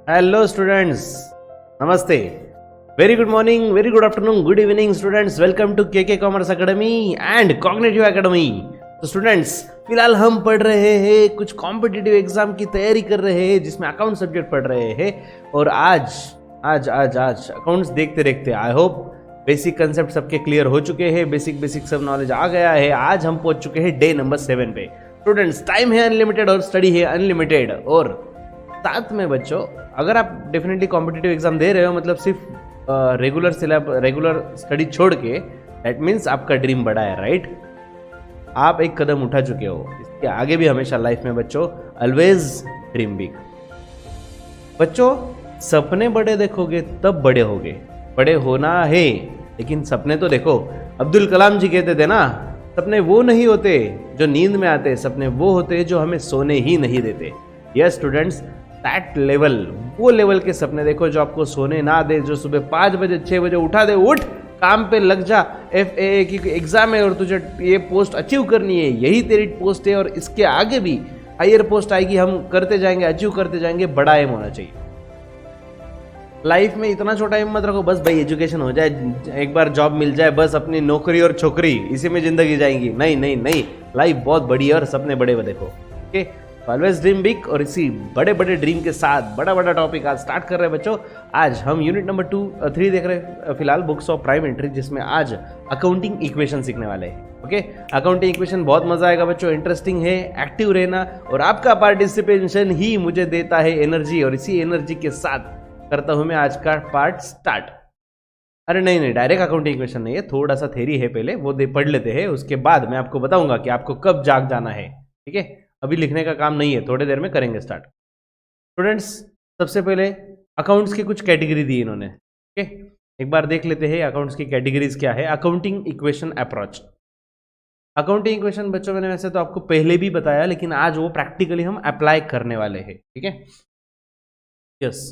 Hello students, नमस्ते, very good morning, very good afternoon, good evening students. Welcome to K commerce academy and cognitive academy. तो students, फिलहाल हम पढ़ रहे हैं, कुछ कॉम्पिटिटिव एग्जाम की तैयारी कर रहे हैं जिसमें अकाउंट सब्जेक्ट पढ़ रहे हैं। और आज आज आज आज अकाउंट्स देखते देखते आई होप बेसिक कंसेप्ट सबके क्लियर हो चुके हैं, बेसिक सब नॉलेज आ गया है। आज हम पहुंच चुके हैं डे नंबर 7 पे। स्टूडेंट्स, टाइम है अनलिमिटेड और स्टडी है अनलिमिटेड। और साथ में बच्चों, अगर आप डेफिनेटली कॉम्पिटिटिव एग्जाम दे रहे हो, मतलब सिर्फ रेगुलर स्टडी छोड़ के, दैट मीन्स आपका ड्रीम बड़ा है, राइट? आप एक कदम उठा चुके हो। इसके आगे भी हमेशा लाइफ में बच्चों ऑलवेज ड्रीम बिग। बच्चों, सपने बड़े देखोगे तब बड़े होगे। बड़े होना है लेकिन सपने तो देखो। अब्दुल कलाम जी कहते थे ना, सपने वो नहीं होते जो नींद में आते, सपने वो होते जो हमें सोने ही नहीं देते। यस स्टूडेंट्स, दैट लेवल, वो लेवल के सपने देखो जो आपको सोने ना दे, जो सुबह 5 बजे 6 बजे उठा दे, उठ काम पे लग जा, FAA की एग्जाम है और तुझे ये पोस्ट अचीव करनी है, यही तेरी पोस्ट है और इसके आगे भी हायर पोस्ट आएगी, हम करते जाएंगे, अचीव करते जाएंगे। बड़ा एम होना चाहिए लाइफ में। इतना छोटा एम मत रखो बस भाई एजुकेशन हो जाए, एक बार जॉब मिल जाए, बस अपनी नौकरी और छोकरी इसी में जिंदगी जाएंगी। नहीं नहीं नहीं, लाइफ बहुत बड़ी है और सपने बड़े देखो। Okay, always dream big. और इसी बड़े बड़े ड्रीम के साथ बड़ा बड़ा टॉपिक आज स्टार्ट कर रहे हैं बच्चों। आज हम यूनिट नंबर 3 देख रहे हैं फिलहाल, बुक्स ऑफ प्राइम एंट्री, जिसमें आज अकाउंटिंग इक्वेशन सीखने वाले हैं। ओके, अकाउंटिंग इक्वेशन बहुत मजा आएगा बच्चों, इंटरेस्टिंग है। एक्टिव रहना और आपका पार्टिसिपेशन ही मुझे देता है एनर्जी, और इसी एनर्जी के साथ करता हूं मैं आज का पार्ट स्टार्ट। अरे नहीं, डायरेक्ट अकाउंटिंग इक्वेशन नहीं है, थोड़ा सा थ्योरी है, पहले वो पढ़ लेते हैं, उसके बाद मैं आपको बताऊंगा कि आपको कब जाग जाना है। ठीक है, अभी लिखने का काम नहीं है, थोड़ी देर में करेंगे स्टार्ट। स्टूडेंट्स, सबसे पहले अकाउंट्स की कुछ कैटेगरी दी इन्होंने। ओके, एक बार देख लेते हैं अकाउंट्स की कैटेगरीज क्या है। Accounting equation approach. Accounting equation बच्चों मैंने वैसे तो आपको पहले भी बताया, लेकिन आज वो प्रैक्टिकली हम अप्लाई करने वाले हैं। ठीक है, यस।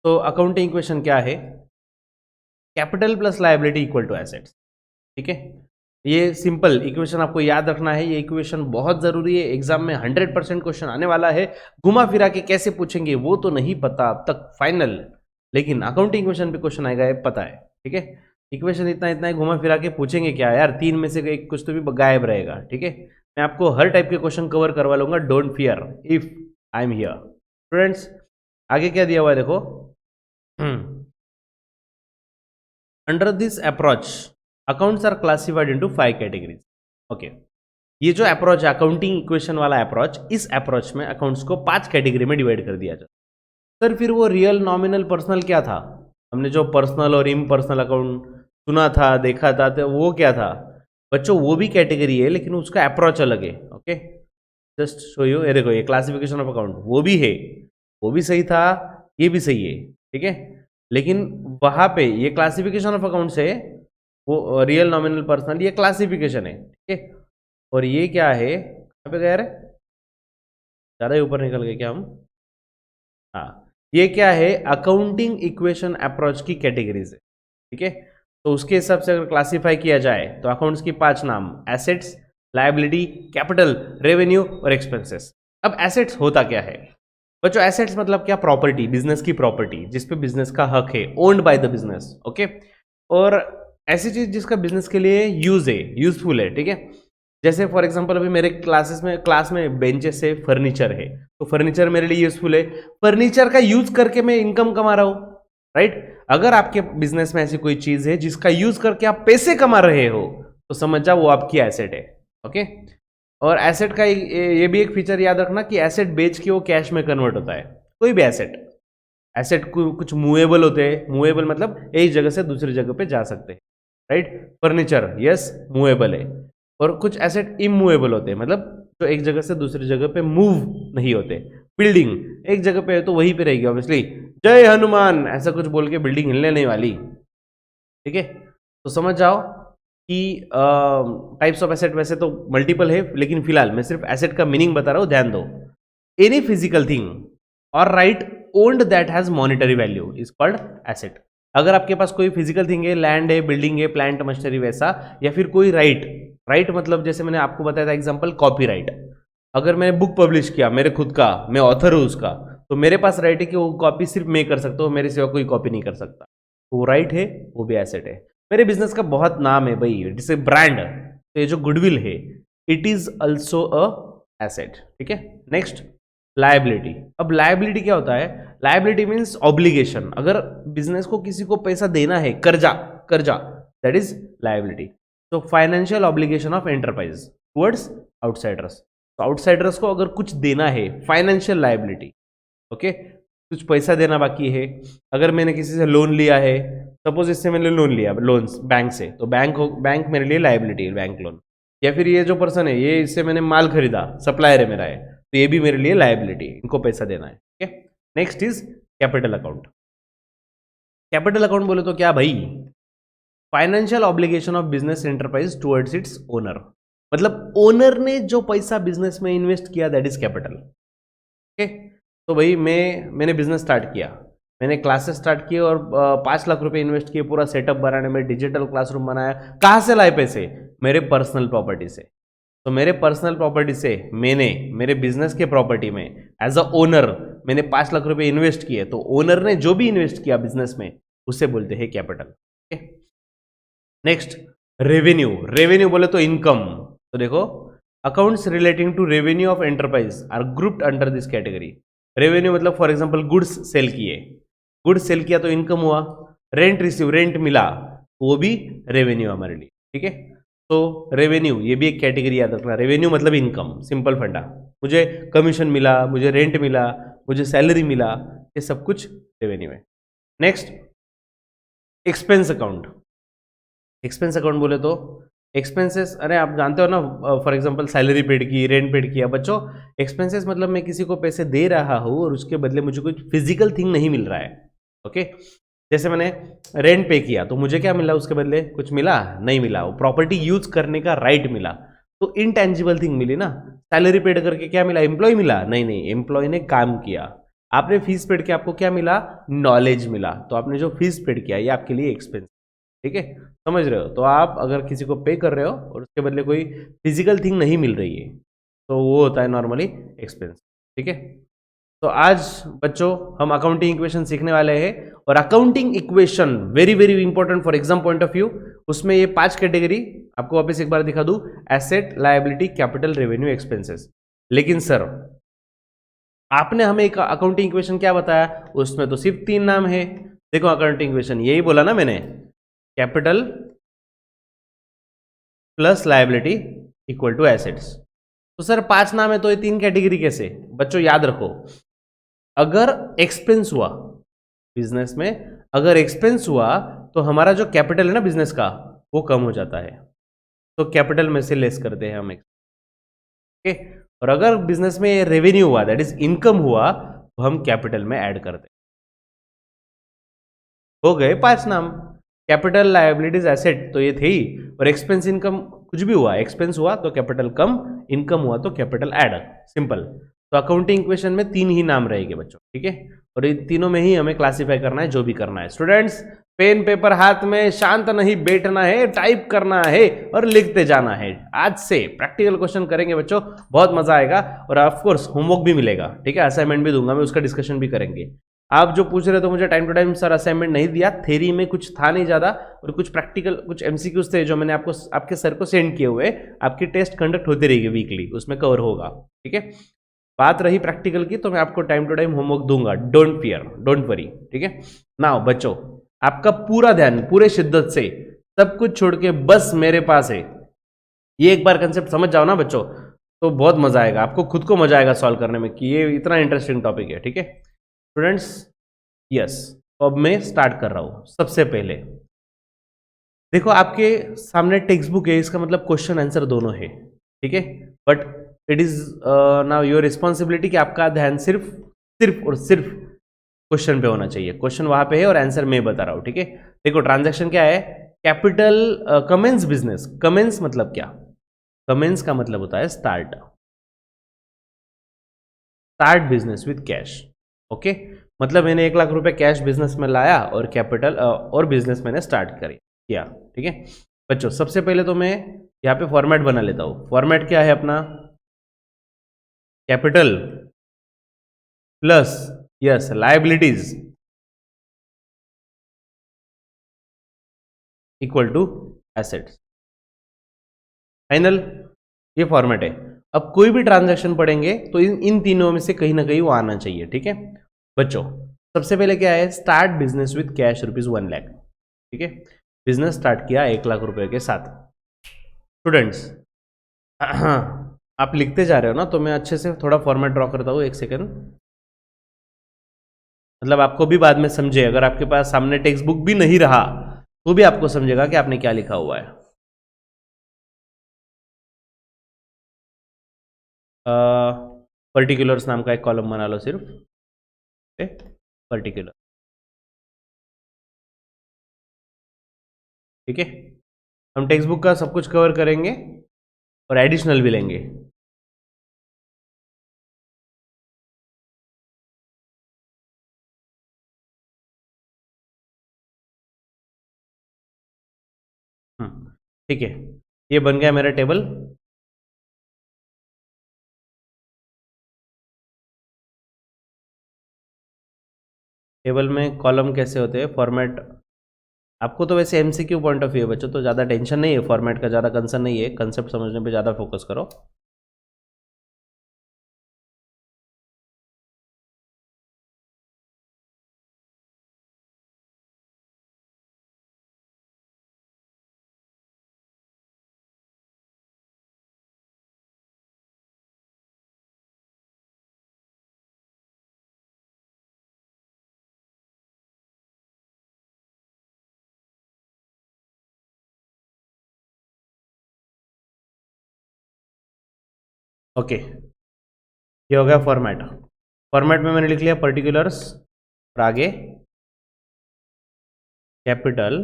तो अकाउंटिंग इक्वेशन क्या है? Capital plus liability equal to assets. ठीक है, ये सिंपल इक्वेशन आपको याद रखना है। ये इक्वेशन बहुत जरूरी है, एग्जाम में 100% क्वेश्चन आने वाला है। घुमा फिरा के कैसे पूछेंगे वो तो नहीं पता अब तक फाइनल, लेकिन अकाउंटिंग इक्वेशन पे क्वेश्चन आएगा, ये पता है। ठीक है, इक्वेशन इतना है, घुमा फिरा के पूछेंगे क्या यार, 3 में से एक कुछ तो भी गायब रहेगा। ठीक है, मैं आपको हर टाइप के क्वेश्चन कवर करवा लूंगा, don't fear if I am here. Students, आगे क्या दिया हुआ है देखो। Under this approach accounts are classified into 5 categories. Okay, ये जो अप्रोच है अकाउंटिंग इक्वेशन वाला अप्रोच, इस अप्रोच में अकाउंट्स को 5 कैटेगरी में डिवाइड कर दिया जाता। सर फिर वो रियल, नॉमिनल, पर्सनल क्या था? हमने जो पर्सनल और इम्पर्सनल अकाउंट सुना था, देखा था, तो वो क्या था बच्चों? वो भी कैटेगरी है लेकिन उसका अप्रोच अलग है। ओके, जस्ट शो यू, ये देखो, ये क्लासिफिकेशन ऑफ अकाउंट वो भी है, वो भी सही था, ये भी सही है। ठीक है, लेकिन वहां पे ये क्लासिफिकेशन ऑफ अकाउंट्स है, वो रियल, नॉमिनल, पर्सनल, ये क्लासिफिकेशन है। ठीक है, और ये क्या है? कहाँ पे गया रे, ज़्यादा ही ऊपर निकल गए क्या हम? हाँ, ये क्या है? अकाउंटिंग इक्वेशन अप्रोच की कैटेगरीज है। ठीक है, तो उसके हिसाब से अगर क्लासिफाई किया जाए तो अकाउंट्स की 5 नाम: एसेट्स, लायबिलिटी, कैपिटल, रेवेन्यू और एक्सपेंसेस। अब एसेट्स होता क्या है बच्चों? एसेट्स मतलब क्या? प्रॉपर्टी, बिजनेस की प्रॉपर्टी, जिसपे बिजनेस का हक है, owned by the business. Okay, और ऐसी चीज जिसका बिजनेस के लिए यूज है, यूजफुल है। ठीक है, जैसे फॉर एग्जांपल अभी मेरे क्लास में बेंचेस है, फर्नीचर है, तो फर्नीचर मेरे लिए यूजफुल है, फर्नीचर का यूज करके मैं इनकम कमा रहा हूं, राइट? अगर आपके बिजनेस में ऐसी कोई चीज है जिसका यूज करके आप पैसे कमा रहे हो, तो समझ जाओ वो आपकी एसेट है। ओके, और एसेट का ये भी एक फीचर याद रखना कि एसेट बेच के वो कैश में कन्वर्ट होता है। कोई भी एसेट कुछ मूवेबल होते हैं, मूवेबल मतलब एक जगह से दूसरी जगह पे जा सकते हैं, राइट? फर्नीचर यस मूवेबल है, और कुछ एसेट इमूवेबल होते हैं, मतलब जो एक जगह से दूसरी जगह पे मूव नहीं होते। बिल्डिंग एक जगह पे है तो वहीं पे रहेगी ऑब्वियसली, जय हनुमान ऐसा कुछ बोल के बिल्डिंग हिलने नहीं वाली, ठीक है। तो समझ जाओ कि टाइप्स ऑफ एसेट वैसे तो मल्टीपल है, लेकिन फिलहाल मैं सिर्फ एसेट का मीनिंग बता रहा हूं, ध्यान दो। एनी फिजिकल थिंग और right owned that has monetary value is called asset. अगर आपके पास कोई फिजिकल थिंग है, लैंड है, बिल्डिंग है, प्लांट मशीनरी वैसा, या फिर कोई राइट मतलब जैसे मैंने आपको बताया था एग्जांपल कॉपीराइट, अगर मैंने बुक पब्लिश किया मेरे खुद का, मैं ऑथर हूं उसका, तो मेरे पास राइट है कि वो कॉपी सिर्फ मैं कर सकता हूँ, मेरे सिवा कोई कॉपी नहीं कर सकता, तो वो राइट है, वो भी एसेट है। मेरे बिजनेस का बहुत नाम है भाई, जैसे ब्रांड, तो ये जो गुडविल है it is also a asset, ठीक है। Next liability. अब लायबिलिटी क्या होता है? Liability means obligation. अगर बिजनेस को किसी को पैसा देना है, कर्जा कर्जा, दैट इज लायबिलिटी। तो financial obligation of enterprise towards outsiders. तो आउटसाइडर्स को अगर कुछ देना है, फाइनेंशियल लायबिलिटी, ओके, कुछ पैसा देना बाकी है। अगर मैंने किसी से लोन लिया है, सपोज इससे मैंने लोन लिया, लोन बैंक से, तो बैंक मेरे लिए लायबिलिटी है, बैंक लोन। या फिर ये जो पर्सन है, ये इससे मैंने माल खरीदा, सप्लायर है मेरा है, तो ये भी मेरे लिए लायबिलिटी, इनको पैसा देना है, ठीक है। Next is capital account. Capital account बोले तो क्या भाई? Financial obligation of business enterprise towards its owner. मतलब ओनर ने जो पैसा बिजनेस में इन्वेस्ट किया, दैट इज कैपिटल, ओके। तो भाई मैंने बिजनेस स्टार्ट किया, मैंने क्लासेस स्टार्ट किए और 5 लाख रुपए इन्वेस्ट किए पूरा सेटअप बनाने में, डिजिटल क्लासरूम बनाया। कहाँ से लाए पैसे? मेरे पर्सनल प्रॉपर्टी से। तो मेरे पर्सनल प्रॉपर्टी से मैंने मेरे बिजनेस के प्रॉपर्टी में एज अ ओनर मैंने 5 लाख रुपए इन्वेस्ट किए, तो ओनर ने जो भी इन्वेस्ट किया बिजनेस में उसे बोलते हैं capital, okay. Next revenue. Revenue बोले तो इनकम। तो देखो accounts relating to revenue of enterprise are grouped under this category. Revenue मतलब फॉर एग्जांपल गुड्स सेल किए, गुड्स सेल किया तो इनकम हुआ। रेंट रिसीव, रेंट मिला, वो भी रेवेन्यू हमारे लिए, ठीक है। तो रेवेन्यू ये भी एक कैटेगरी याद रखना। रेवेन्यू मतलब इनकम, सिंपल फंडा। मुझे कमीशन मिला, मुझे रेंट मिला, मुझे सैलरी मिला, ये सब कुछ रेवेन्यू है। Next expense account. Expense account बोले तो एक्सपेंसेस, अरे आप जानते हो ना, फॉर एग्जांपल सैलरी पेड की, रेंट पेड किया। बच्चों एक्सपेंसेस मतलब मैं किसी को पैसे दे रहा हूँ और उसके बदले मुझे कुछ फिजिकल थिंग नहीं मिल रहा है, ओके। जैसे मैंने रेंट पे किया तो मुझे क्या मिला उसके बदले? कुछ मिला? नहीं मिला। वो प्रॉपर्टी यूज करने का राइट मिला, तो इनटेंजिबल थिंग मिली ना। सैलरी पेड करके क्या मिला? एम्प्लॉय मिला? नहीं नहीं, एम्प्लॉय ने काम किया। आपने फीस पेड किया, आपको क्या मिला? नॉलेज मिला। तो आपने जो फीस पेड किया ये आपके लिए एक्सपेंस, ठीक है, समझ रहे हो। तो आप अगर किसी को पे कर रहे हो और उसके बदले कोई फिजिकल थिंग नहीं मिल रही है, तो वो होता है नॉर्मली एक्सपेंस, ठीक है। तो आज बच्चों हम अकाउंटिंग इक्वेशन सीखने वाले हैं, और accounting equation very very important for exam point of view. उसमें ये 5 कैटेगरी आपको वापस एक बार दिखा दूं, asset, liability, capital, revenue, expenses. लेकिन सर आपने हमें एक अकाउंटिंग इक्वेशन क्या बताया? उसमें तो सिर्फ 3 नाम है। देखो अकाउंटिंग इक्वेशन यही बोला ना मैंने, capital plus liability equal to assets. तो सर 5 नाम है तो ये 3 कैटेगरी कैसे? बच्चों याद रखो, अगर एक्सपेंस हुआ बिजनेस में, अगर एक्सपेंस हुआ तो हमारा जो कैपिटल है ना बिजनेस का, वो कम हो जाता है, तो कैपिटल में से लेस करते हैं हम, ओके। और अगर बिजनेस में रेवेन्यू हुआ, दैट इज इनकम हुआ, तो हम कैपिटल में ऐड करते हैं। हो गए 5 नाम, कैपिटल, लायबिलिटीज, एसेट, तो ये थे ही। और एक्सपेंस, इनकम, कुछ भी हुआ, एक्सपेंस हुआ तो कैपिटल कम, इनकम हुआ तो कैपिटल ऐड, सिंपल। तो अकाउंटिंग इक्वेशन में 3 ही नाम रहेंगे बच्चों, ठीक है। और इन तीनों में ही हमें क्लासिफाई करना है जो भी करना है। स्टूडेंट्स पेन पेपर हाथ में, शांत नहीं बैठना है, टाइप करना है और लिखते जाना है। आज से प्रैक्टिकल क्वेश्चन करेंगे बच्चों, बहुत मजा आएगा। और ऑफ कोर्स होमवर्क भी मिलेगा, ठीक है, असाइनमेंट भी दूंगा मैं, उसका डिस्कशन भी करेंगे। आप जो पूछ रहे तो मुझे time to time sir assignment नहीं दिया, थ्योरी में कुछ था नहीं ज़्यादा, और कुछ प्रैक्टिकल कुछ एमसीक्यूज थे जो मैंने आपको आपके सर को सेंड किए हुए। आपकी टेस्ट कंडक्ट होती रहेगी वीकली, उसमें कवर होगा, ठीक है। बात रही प्रैक्टिकल की, तो मैं आपको टाइम टू टाइम होमवर्क दूंगा, डोंट फियर, डोंट वरी, ठीक है। नाउ बच्चों आपका पूरा ध्यान पूरे शिद्दत से, सब कुछ छोड़ के बस मेरे पास है। ये एक बार कंसेप्ट समझ जाओ ना बच्चों, तो बहुत मजा आएगा, आपको खुद को मजा आएगा सॉल्व करने में कि ये इतना इंटरेस्टिंग टॉपिक है, ठीक है स्टूडेंट्स। यस, तो अब मैं स्टार्ट कर रहा हूं। सबसे पहले देखो आपके सामने टेक्स्ट बुक है, इसका मतलब क्वेश्चन आंसर दोनों है, ठीक है। But it is now your responsibility कि आपका ध्यान सिर्फ सिर्फ और सिर्फ क्वेश्चन पे होना चाहिए। क्वेश्चन वहां पे है और आंसर मैं बता रहा हूं, ठीक है। देखो ट्रांजैक्शन क्या है, कैपिटल कमेंस बिजनेस। कमेंस मतलब क्या, कमेंस का मतलब होता है start, start business with cash. Okay, मतलब मैंने 1 लाख रुपए कैश बिजनेस में लाया और कैपिटल और बिजनेस मैंने स्टार्ट किया, ठीक है बच्चों। सबसे पहले तो मैं यहाँ पे फॉर्मेट बना लेता हूँ। फॉर्मेट क्या है अपना, capital plus yes liabilities equal to assets. Final, ये फॉर्मेट है। अब कोई भी ट्रांजैक्शन पढ़ेंगे तो इन तीनों में से कहीं ना कहीं वो आना चाहिए, ठीक है बच्चों। सबसे पहले क्या है, start business with cash ₹1 lakh, ठीक है। बिजनेस स्टार्ट किया 1 लाख रुपए के साथ। स्टूडेंट्स आप लिखते जा रहे हो ना, तो मैं अच्छे से थोड़ा फॉर्मेट ड्रॉ करता हूँ, 1 सेकेंड। मतलब आपको भी बाद में समझे, अगर आपके पास सामने टेक्स्ट बुक भी नहीं रहा तो भी आपको समझेगा कि आपने क्या लिखा हुआ है। पर्टिकुलर्स नाम का एक कॉलम बना लो सिर्फ, पर्टिकुलर, ठीक है। हम टेक्स्ट बुक का सब कुछ कवर करेंगे और एडिशनल भी लेंगे। ठीक है, ये बन गया मेरा टेबल। टेबल में कॉलम कैसे होते हैं, फॉर्मेट। आपको तो वैसे एमसीक्यू पॉइंट ऑफ व्यू है बच्चों, तो ज़्यादा टेंशन नहीं है, फॉर्मेट का ज़्यादा कंसर्न नहीं है, कंसेप्ट समझने पे ज़्यादा फोकस करो। ओके, ये हो गया फॉर्मेट। फॉर्मेट में मैंने लिख लिया पर्टिकुलर्स और आगे capital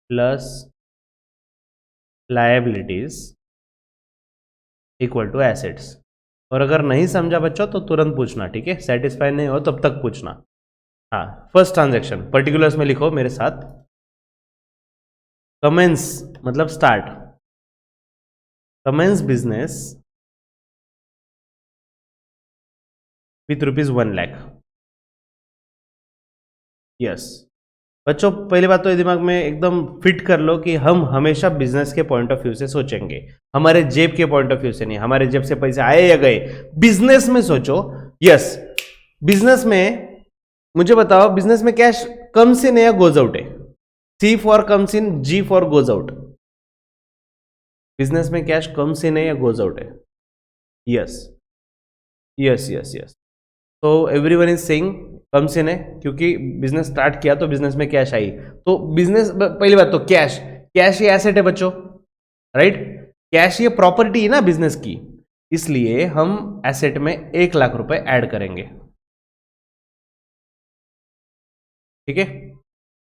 plus liabilities equal to assets. और अगर नहीं समझा बच्चों तो तुरंत पूछना, ठीक है। सेटिस्फाई नहीं हो तब तक पूछना। हाँ, फर्स्ट ट्रांजैक्शन पर्टिकुलर्स में लिखो मेरे साथ। कमेंस मतलब start, commence business with ₹1 lakh. Yes बच्चों, पहली बात तो ये दिमाग में एकदम फिट कर लो कि हम हमेशा बिजनेस के पॉइंट ऑफ व्यू से सोचेंगे, हमारे जेब के पॉइंट ऑफ व्यू से नहीं। हमारे जेब से पैसे आए या गए, बिजनेस में सोचो। यस, बिजनेस में मुझे बताओ, बिजनेस में कैश कम्स इन या गोज आउट है? C for comes in, G for goes out. Business में कैश कम्स इन है या गोज आउट है? Yes yes yes yes. तो everyone is saying comes in है, क्योंकि बिजनेस स्टार्ट किया तो बिजनेस में कैश आई। तो बिजनेस, पहली बात तो कैश, कैश ये एसेट है बच्चों, राइट। कैश ये प्रॉपर्टी है ना बिजनेस की, इसलिए हम एसेट में 1 लाख रुपए ऐड करेंगे, ठीक है।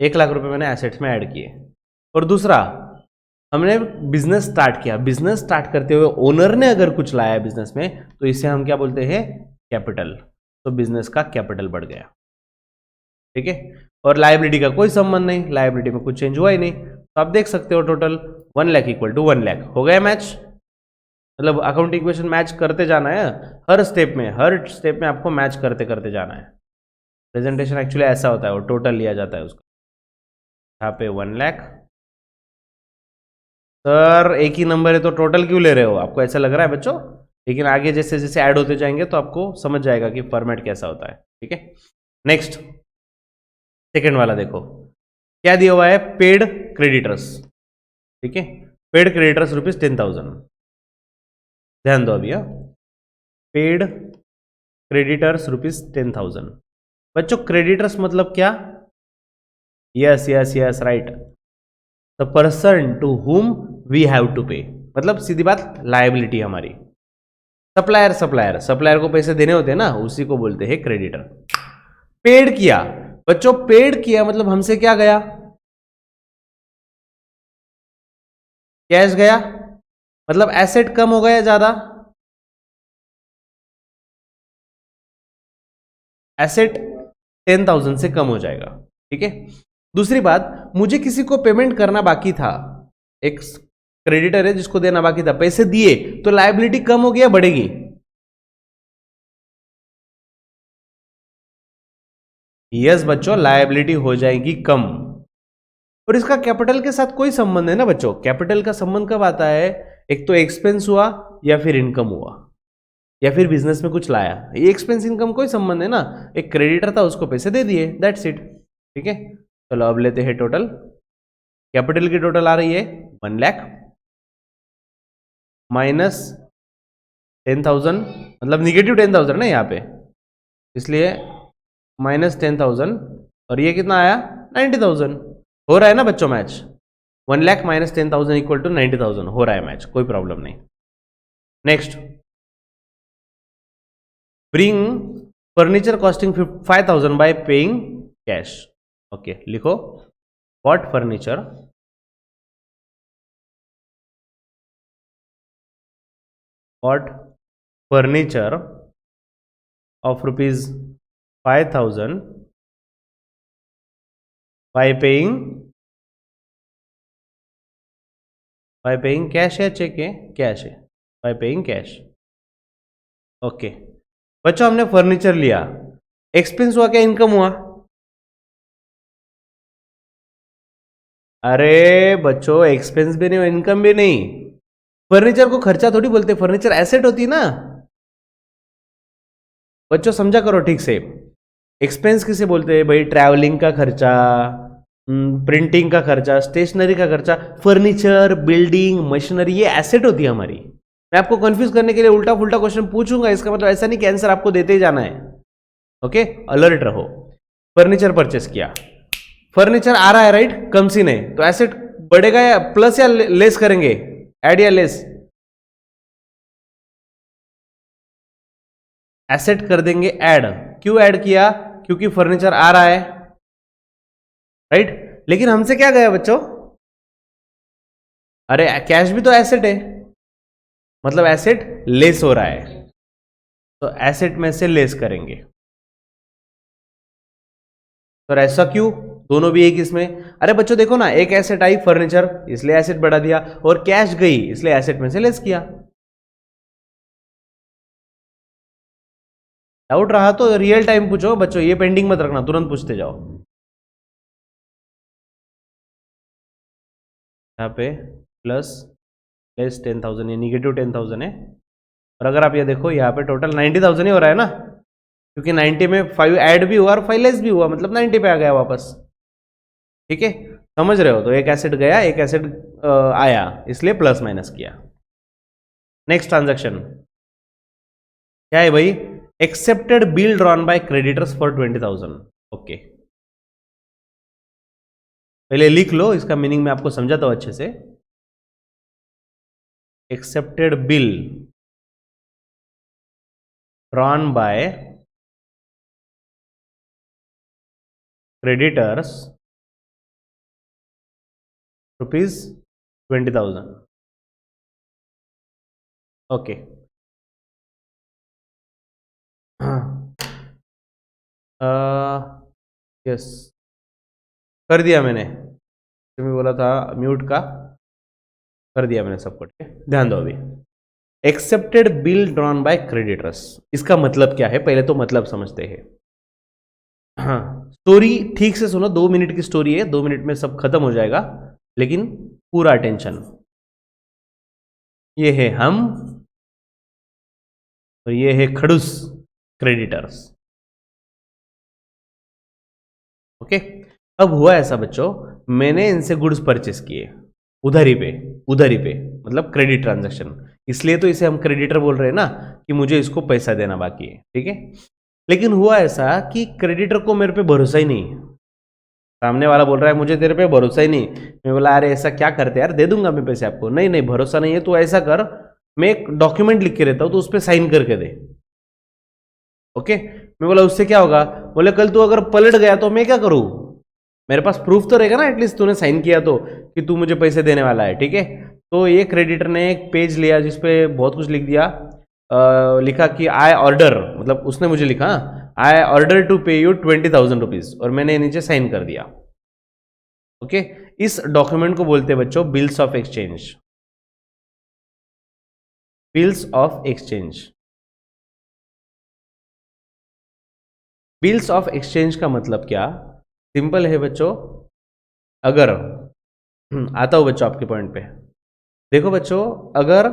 1 लाख रुपए मैंने एसेट्स में ऐड किए। और दूसरा, हमने बिजनेस स्टार्ट किया, बिजनेस स्टार्ट करते हुए ओनर ने अगर कुछ लाया है बिजनेस में, तो इसे हम क्या बोलते हैं, कैपिटल। तो बिजनेस का कैपिटल बढ़ गया, ठीक है। और लायबिलिटी का कोई संबंध नहीं, लायबिलिटी में कुछ चेंज हुआ ही नहीं। तो आप देख सकते हो total 1 lakh equal to 1 lakh हो गया मैच। मतलब अकाउंटिंग इक्वेशन मैच करते जाना है, हर स्टेप में, हर स्टेप में आपको मैच करते करते जाना है। प्रेजेंटेशन एक्चुअली ऐसा होता है, वो टोटल लिया जाता है उसका। यहाँ पे 1 लाख। सर एक ही नंबर है तो टोटल क्यों ले रहे हो, आपको ऐसा लग रहा है बच्चों? लेकिन आगे जैसे जैसे ऐड होते जाएंगे तो आपको समझ जाएगा कि फॉर्मेट कैसा होता है, ठीक है। नेक्स्ट, सेकेंड वाला देखो क्या दिया हुआ है, पेड क्रेडिटर्स, ठीक है। Paid creditors ₹10,000। ध्यान दो अभी, पेड क्रेडिटर्स ₹10,000। बच्चों क्रेडिटर्स मतलब क्या? Yes yes yes right, the person to whom we have to pay. मतलब सीधी बात लायबिलिटी हमारी। सप्लायर सप्लायर सप्लायर को पैसे देने होते हैं ना, उसी को बोलते हैं क्रेडिटर। पेड किया बच्चों, पेड किया मतलब हमसे क्या गया, कैश गया, मतलब एसेट कम हो गया ज्यादा, एसेट 10,000 से कम हो जाएगा। ठीक है। दूसरी बात, मुझे किसी को पेमेंट करना बाकी था, एक क्रेडिटर है जिसको देना बाकी था, पैसे दिए तो लायबिलिटी कम होगी या बढ़ेगी? यस बच्चों, लायबिलिटी हो जाएगी कम। और इसका कैपिटल के साथ कोई संबंध है ना बच्चों? कैपिटल का संबंध कब आता है? एक तो एक्सपेंस हुआ या फिर इनकम हुआ या फिर बिजनेस में कुछ लाया, ये एक्सपेंस इनकम कोई संबंध है ना। एक क्रेडिटर था, उसको पैसे दे दिए, दैट्स इट। ठीक है, चलो अब लेते हैं टोटल। कैपिटल की टोटल आ रही है 1 लाख माइनस 10,000, मतलब निगेटिव 10,000 ना यहाँ पे, इसलिए माइनस 10,000, और ये कितना आया 90,000। हो रहा है ना बच्चों match? 1 lakh minus 10,000 equal to 90,000, हो रहा है मैच, कोई प्रॉब्लम नहीं। Next, bring furniture costing 5,000 by paying cash. Okay, लिखो what furniture of rupees 5,000 by paying cash है, चेक है, कैश है, by paying कैश। ओके बच्चों, हमने फर्नीचर लिया, एक्सपेंस हुआ क्या इनकम हुआ? अरे बच्चों, एक्सपेंस भी नहीं, इनकम भी नहीं। फर्नीचर को खर्चा थोड़ी बोलते, फर्नीचर एसेट होती ना बच्चों, समझा करो ठीक से। एक्सपेंस किसे बोलते हैं भाई? ट्रैवलिंग का खर्चा, प्रिंटिंग का खर्चा, स्टेशनरी का खर्चा, फर्नीचर, बिल्डिंग, मशीनरी, ये एसेट होती है हमारी। मैं आपको कंफ्यूज करने के लिए उल्टा फुल्टा क्वेश्चन पूछूंगा, इसका मतलब ऐसा नहीं कि आंसर आपको देते ही जाना है। ओके, अलर्ट रहो। फर्नीचर परचेस किया, फर्नीचर आ रहा है राइट, कम सी नहीं, तो एसेट बढ़ेगा या प्लस या लेस करेंगे? ऐड या लेस? एसेट कर देंगे ऐड। क्यों ऐड किया? क्योंकि फर्नीचर आ रहा है राइट। लेकिन हमसे क्या गया बच्चों? अरे कैश भी तो एसेट है, मतलब एसेट लेस हो रहा है, तो एसेट में से लेस करेंगे। तो ऐसा क्यों? दोनों भी एक इसमें। अरे बच्चों देखो ना, एक एसेट आई फर्नीचर, इसलिए एसेट बढ़ा दिया, और कैश गई इसलिए एसेट में से लेस किया। डाउट रहा तो रियल टाइम पूछो बच्चों, ये पेंडिंग मत रखना, तुरंत पूछते जाओ। यहाँ पे प्लस लेस 10,000, ये निगेटिव 10,000 है। और अगर आप ये देखो, यहाँ पे टोटल 90,000 ही हो रहा है ना, क्योंकि 90 में 5 ऐड भी हुआ और 5 लेस भी हुआ, मतलब 90 पे आ गया वापस। ठीक है, समझ रहे हो? तो एक एसेट गया, एक एसेट आया, इसलिए प्लस माइनस किया। नेक्स्ट ट्रांजैक्शन क्या है भाई? Accepted bill drawn by creditors for 20,000। Okay, पहले लिख लो, इसका मीनिंग मैं आपको समझाता हूं अच्छे से। Accepted bill drawn by creditors ₹20,000। Okay, yes कर दिया मैंने, मैं बोला था म्यूट का, कर दिया मैंने सबको। ठीक है, ध्यान दो अभी। Accepted bill drawn by creditors, इसका मतलब क्या है? पहले तो मतलब समझते हैं। हाँ, स्टोरी ठीक से सुनो, 2 मिनट की स्टोरी है, 2 मिनट में सब खत्म हो जाएगा, लेकिन पूरा अटेंशन। ये है हम और ये है खड़ूस क्रेडिटर्स। ओके, अब हुआ ऐसा बच्चों, मैंने इनसे गुड्स परचेस किए उधारी पे, उधारी पे मतलब क्रेडिट ट्रांजैक्शन, इसलिए तो इसे हम क्रेडिटर बोल रहे हैं ना, कि मुझे इसको पैसा देना बाकी है। ठीक है, लेकिन हुआ ऐसा कि क्रेडिटर को मेरे पे भरोसा ही नहीं है। सामने वाला बोल रहा है मुझे तेरे पे भरोसा ही नहीं। मैं बोला अरे ऐसा क्या करते यार, दे दूंगा मैं पैसे आपको। नहीं नहीं भरोसा नहीं है तो ऐसा कर, मैं एक डॉक्यूमेंट लिख के देता हूँ तो उस पर साइन करके दे। ओके, मैं बोला उससे क्या होगा? बोले कल तू अगर पलट गया तो मैं क्या करूँ, मेरे पास प्रूफ तो रहेगा ना एटलीस्ट तूने साइन किया तो, कि तू मुझे पैसे देने वाला है। ठीक है, तो ये क्रेडिटर ने एक पेज लिया जिसपे बहुत कुछ लिख दिया। लिखा कि आई ऑर्डर, मतलब उसने मुझे लिखा आई ऑर्डर टू पे यू 20,000 रुपीज, और मैंने नीचे साइन कर दिया। ओके, इस डॉक्यूमेंट को बोलते हैं बच्चों bills of exchange. Bills of exchange. Bills of exchange का मतलब क्या? सिंपल है बच्चों। अगर आता हूं बच्चों आपके पॉइंट पे। देखो बच्चों, अगर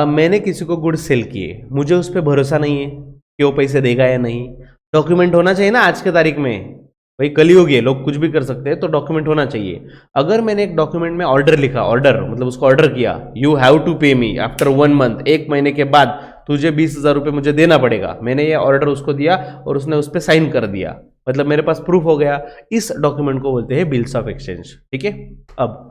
मैंने किसी को गुड्स सेल किए, मुझे उस पर भरोसा नहीं है कि वो पैसे देगा या नहीं, डॉक्यूमेंट होना चाहिए ना आज के तारीख में। भाई कलयुग है, लोग कुछ भी कर सकते हैं, तो डॉक्यूमेंट होना चाहिए। अगर मैंने एक डॉक्यूमेंट में ऑर्डर लिखा, ऑर्डर मतलब उसको ऑर्डर किया, यू हैव टू पे मी आफ्टर 1 मंथ, 1 महीने के बाद तुझे 20,000 रुपये मुझे देना पड़ेगा, मैंने ये ऑर्डर उसको दिया और उसने उस पर साइन कर दिया, मतलब मेरे पास प्रूफ हो गया। इस डॉक्यूमेंट को बोलते हैं बिल्स ऑफ एक्सचेंज। ठीक है, अब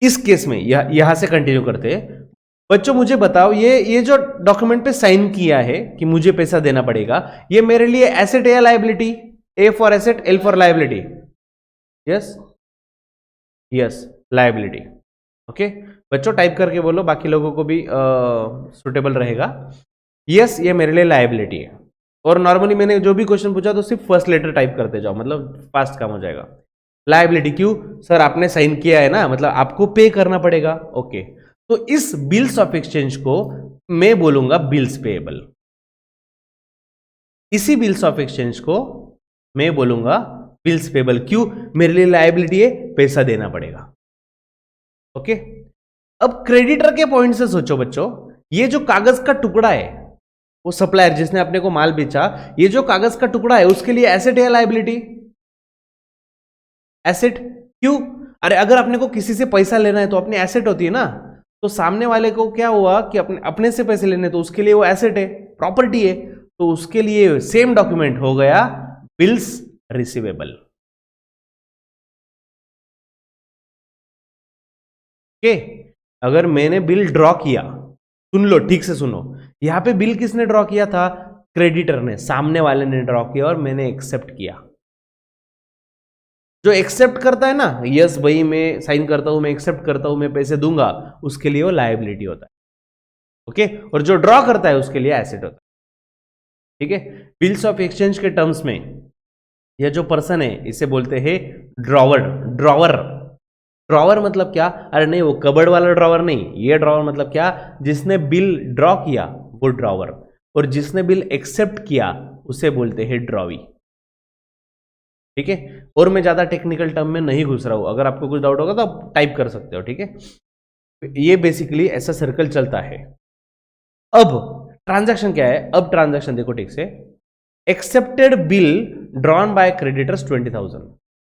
इस केस में यहां से कंटिन्यू करते हैं। बच्चों मुझे बताओ, ये जो डॉक्यूमेंट पे साइन किया है कि मुझे पैसा देना पड़ेगा, ये मेरे लिए एसेट है या liability? A for asset, L for liability. Yes yes, liability. Okay बच्चों टाइप करके बोलो, बाकी लोगों को भी सुटेबल रहेगा। यस, ये मेरे लिए लायबिलिटी है। और नॉर्मली मैंने जो भी क्वेश्चन पूछा तो सिर्फ फर्स्ट लेटर टाइप करते जाओ, मतलब फास्ट काम हो जाएगा। लायबिलिटी क्यों सर? आपने साइन किया है ना, मतलब आपको पे करना पड़ेगा। ओके, तो इस बिल्स ऑफ एक्सचेंज को मैं बोलूंगा बिल्स पेएबल। इसी बिल्स ऑफ एक्सचेंज को मैं बोलूंगा बिल्स पेएबल। क्यों? मेरे लिए लायबिलिटी है, पैसा देना पड़ेगा। ओके, अब क्रेडिटर के पॉइंट से सोचो बच्चों, ये जो कागज का टुकड़ा है, वो सप्लायर जिसने अपने को माल बेचा, ये जो कागज का टुकड़ा है उसके लिए एसेट है या लायबिलिटी? एसेट। क्यों? अरे अगर अपने को किसी से पैसा लेना है तो अपनी एसेट होती है ना, तो सामने वाले को क्या हुआ कि अपने से पैसे लेने, तो उसके लिए वो एसेट है, प्रॉपर्टी है, तो उसके लिए सेम डॉक्यूमेंट हो गया बिल्स रिसीवेबल। ओके, अगर मैंने बिल ड्रॉ किया, सुन लो ठीक से सुनो, यहां पे बिल किसने ड्रॉ किया था? क्रेडिटर ने, सामने वाले ने ड्रॉ किया और मैंने एक्सेप्ट किया। जो एक्सेप्ट करता है ना, यस भाई मैं साइन करता हूं, मैं एक्सेप्ट करता हूं, मैं पैसे दूंगा, उसके लिए वो लायबिलिटी होता है। ओके, और जो ड्रॉ करता है उसके लिए एसेट होता है। ठीक है, बिल्स ऑफ एक्सचेंज के टर्म्स में यह जो पर्सन है इसे बोलते हैं ड्रॉवर। ड्रॉवर, ड्रॉवर मतलब क्या? अरे नहीं वो कबर्ड वाला ड्रॉवर नहीं, ये ड्रॉवर मतलब क्या? जिसने बिल ड्रॉ किया वो ड्रॉवर, और जिसने बिल एक्सेप्ट किया उसे बोलते हैं ड्रॉवी। ठीक है, और मैं ज्यादा टेक्निकल टर्म में नहीं घुस रहा हूं, अगर आपको कुछ डाउट होगा तो आप टाइप कर सकते हो। ठीक है, ये बेसिकली ऐसा सर्कल चलता है। अब ट्रांजैक्शन क्या है? अब ट्रांजैक्शन देखो ठीक से। Accepted bill drawn by creditors 20,000।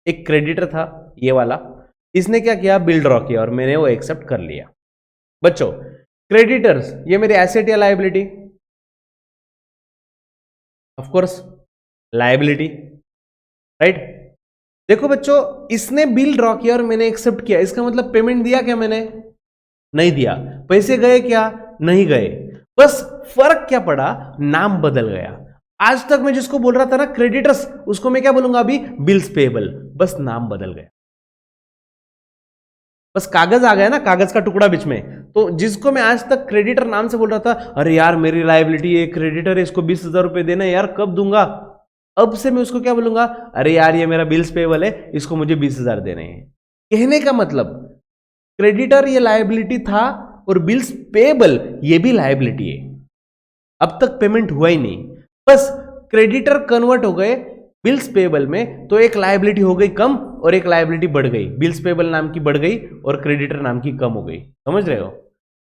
एक क्रेडिटर था ये वाला, इसने क्या किया? बिल ड्रॉ किया और मैंने वो एक्सेप्ट कर लिया। बच्चों क्रेडिटर्स ये मेरे एसेट या liability? Of course liability, right. देखो बच्चों, इसने बिल ड्रॉ किया और मैंने एक्सेप्ट किया, इसका मतलब पेमेंट दिया क्या मैंने? नहीं दिया। पैसे गए क्या? नहीं गए। बस फर्क क्या पड़ा? नाम बदल गया। आज तक मैं जिसको बोल रहा था ना क्रेडिटर्स, उसको मैं क्या बोलूंगा अभी? Bills payable. बस नाम बदल गया, बस कागज आ गया ना, कागज का टुकड़ा बीच में। तो जिसको मैं आज तक क्रेडिटर नाम से बोल रहा था, अरे यार मेरी लायबिलिटी है, क्रेडिटर है, इसको 20,000 रुपए देना है यार, कब दूंगा? अब से मैं उसको क्या बोलूंगा? अरे यार ये मेरा बिल्स पेएबल है, इसको मुझे 20,000 देने हैं। कहने का मतलब क्रेडिटर ये लायबिलिटी था और बिल्स पेएबल ये भी लायबिलिटी है। अब तक पेमेंट हुआ ही नहीं, बस क्रेडिटर कन्वर्ट हो गए बिल्स पेएबल में, तो एक लायबिलिटी हो गई कम और एक लायबिलिटी बढ़ गई। बिल्स पेएबल नाम की बढ़ गई और क्रेडिटर नाम की कम हो गई। समझ रहे हो?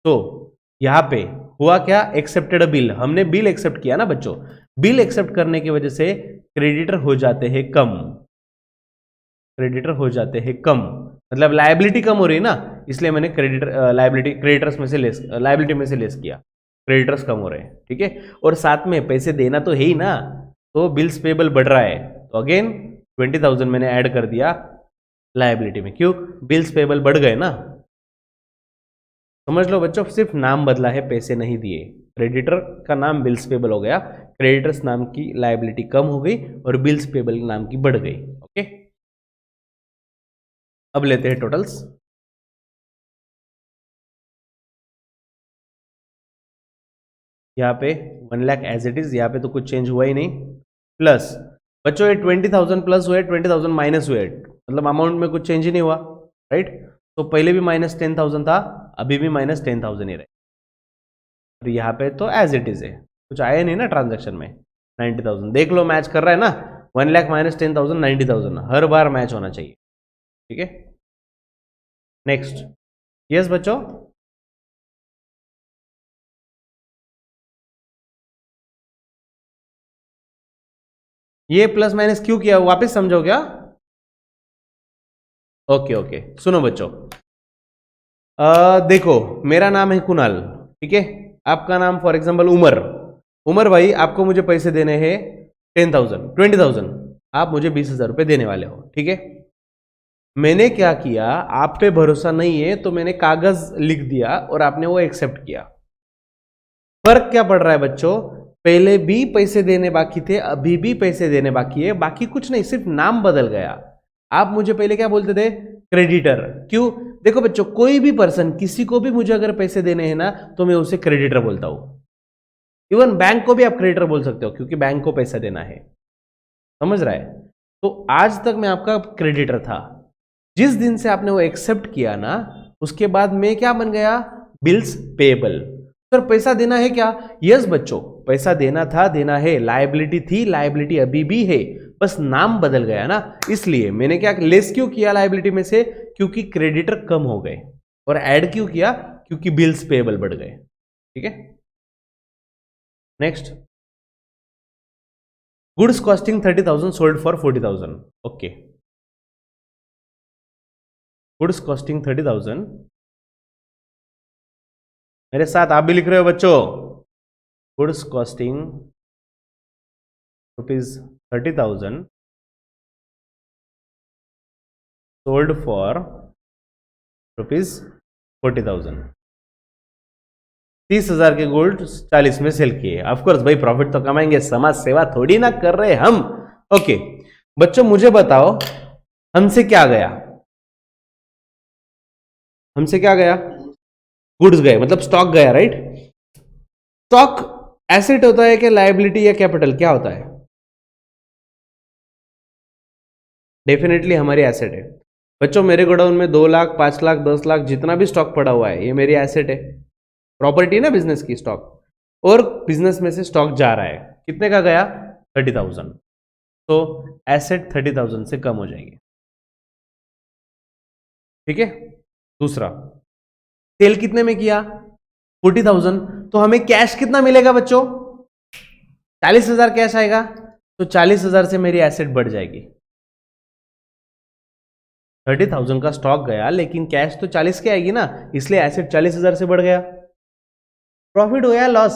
तो यहां पे हुआ क्या? एक्सेप्टेड अ बिल, हमने बिल एक्सेप्ट किया ना बच्चों, बिल एक्सेप्ट करने की वजह से क्रेडिटर हो जाते हैं कम। क्रेडिटर हो जाते हैं कम मतलब लायबिलिटी कम हो रही है ना, इसलिए मैंने क्रेडिटर लायबिलिटी क्रेडिटर्स में से लेस, लायबिलिटी में से लेस किया, क्रेडिटर्स कम हो रहे हैं। ठीक है, और साथ में पैसे देना तो है ही ना, तो बिल्स पेएबल बढ़ रहा है, तो अगेन 20,000 मैंने ऐड कर दिया लायबिलिटी में। क्यों? बिल्स पेबल बढ़ गए ना। समझ लो बच्चों, सिर्फ नाम बदला है, पैसे नहीं दिए। क्रेडिटर का नाम बिल्स पेबल हो गया, क्रेडिटर्स नाम की लायबिलिटी कम हो गई और बिल्स पेबल नाम की बढ़ गई। ओके, अब लेते हैं टोटल्स। यहाँ पे 1 लाख एज इट इज, यहाँ पे तो कुछ चेंज हुआ ही नहीं। प्लस बच्चों ये 20,000 प्लस हुए, 20,000 माइनस हुए, मतलब अमाउंट में कुछ चेंज ही नहीं हुआ, राइट। तो पहले भी -10,000 था, अभी भी -10,000 ही रहे। और यहाँ पे तो एज इट इज है, कुछ आया नहीं ना ट्रांजेक्शन में। 90,000 देख लो, मैच कर रहा है ना। 1 लाख -10,000 90,000 हर बार मैच होना चाहिए, ठीक है। नेक्स्ट, यस बच्चों, ये प्लस माइनस क्यों किया, वापस समझो क्या? ओके ओके, सुनो बच्चों, देखो मेरा नाम है कुणाल, ठीक है। आपका नाम फॉर एग्जांपल उमर। उमर भाई, आपको मुझे पैसे देने हैं 10,000 20,000, आप मुझे 20,000 रुपये देने वाले हो, ठीक है। मैंने क्या किया, आप पे भरोसा नहीं है तो मैंने कागज लिख दिया और आपने वो एक्सेप्ट किया। फर्क क्या पड़ रहा है बच्चों? पहले भी पैसे देने बाकी थे, अभी भी पैसे देने बाकी है, बाकी कुछ नहीं, सिर्फ नाम बदल गया। आप मुझे पहले क्या बोलते थे? क्रेडिटर। क्यों? देखो बच्चों, कोई भी पर्सन, किसी को भी मुझे अगर पैसे देने हैं ना, तो मैं उसे क्रेडिटर बोलता हूं। इवन बैंक को भी आप क्रेडिटर बोल सकते हो, क्योंकि बैंक को पैसा देना है। समझ रहा है? तो आज तक मैं आपका क्रेडिटर था। जिस दिन से आपने वो एक्सेप्ट किया ना, उसके बाद मैं क्या बन गया? Bills payable. सर पैसा देना है क्या? यस बच्चों, पैसा देना था, देना है। लायबिलिटी थी, लायबिलिटी अभी भी है, बस नाम बदल गया ना, इसलिए मैंने क्या लेस क्यों किया लायबिलिटी में से? क्योंकि क्रेडिटर कम हो गए। और ऐड क्यों किया? क्योंकि बिल्स पेएबल बढ़ गए, ठीक है। Next, goods costing 30,000 sold for 40,000। Okay, goods costing 30,000, मेरे साथ आप भी लिख रहे हो बच्चों। Goods costing ₹30,000 sold for ₹40,000। 30,000 के गोल्ड 40 में सेल किए। ऑफकोर्स भाई, प्रॉफिट तो कमाएंगे, समाज सेवा थोड़ी ना कर रहे हम। ओके बच्चों, मुझे बताओ हमसे क्या गया? हमसे क्या गया? गुड्स गए, मतलब स्टॉक गया, राइट। स्टॉक एसेट होता है कि लायबिलिटी या कैपिटल, क्या होता है? डेफिनेटली हमारी एसेट है बच्चों। मेरे गोडाउन में 2 लाख 5 लाख 10 लाख जितना भी स्टॉक पड़ा हुआ है, ये मेरी एसेट है। प्रॉपर्टी ना बिजनेस की, स्टॉक। और बिजनेस में से स्टॉक जा रहा है, कितने का गया? 30,000। तो एसेट 30,000 से कम हो जाएगी, ठीक है। दूसरा, सेल कितने में किया? 40,000। तो हमें कैश कितना मिलेगा बच्चों? 40,000 कैश आएगा। तो 40,000 से मेरी एसेट बढ़ जाएगी। 30,000 का स्टॉक गया, लेकिन कैश तो 40 की आएगी ना, इसलिए एसेट 40,000 से बढ़ गया। प्रॉफिट हुआ या लॉस?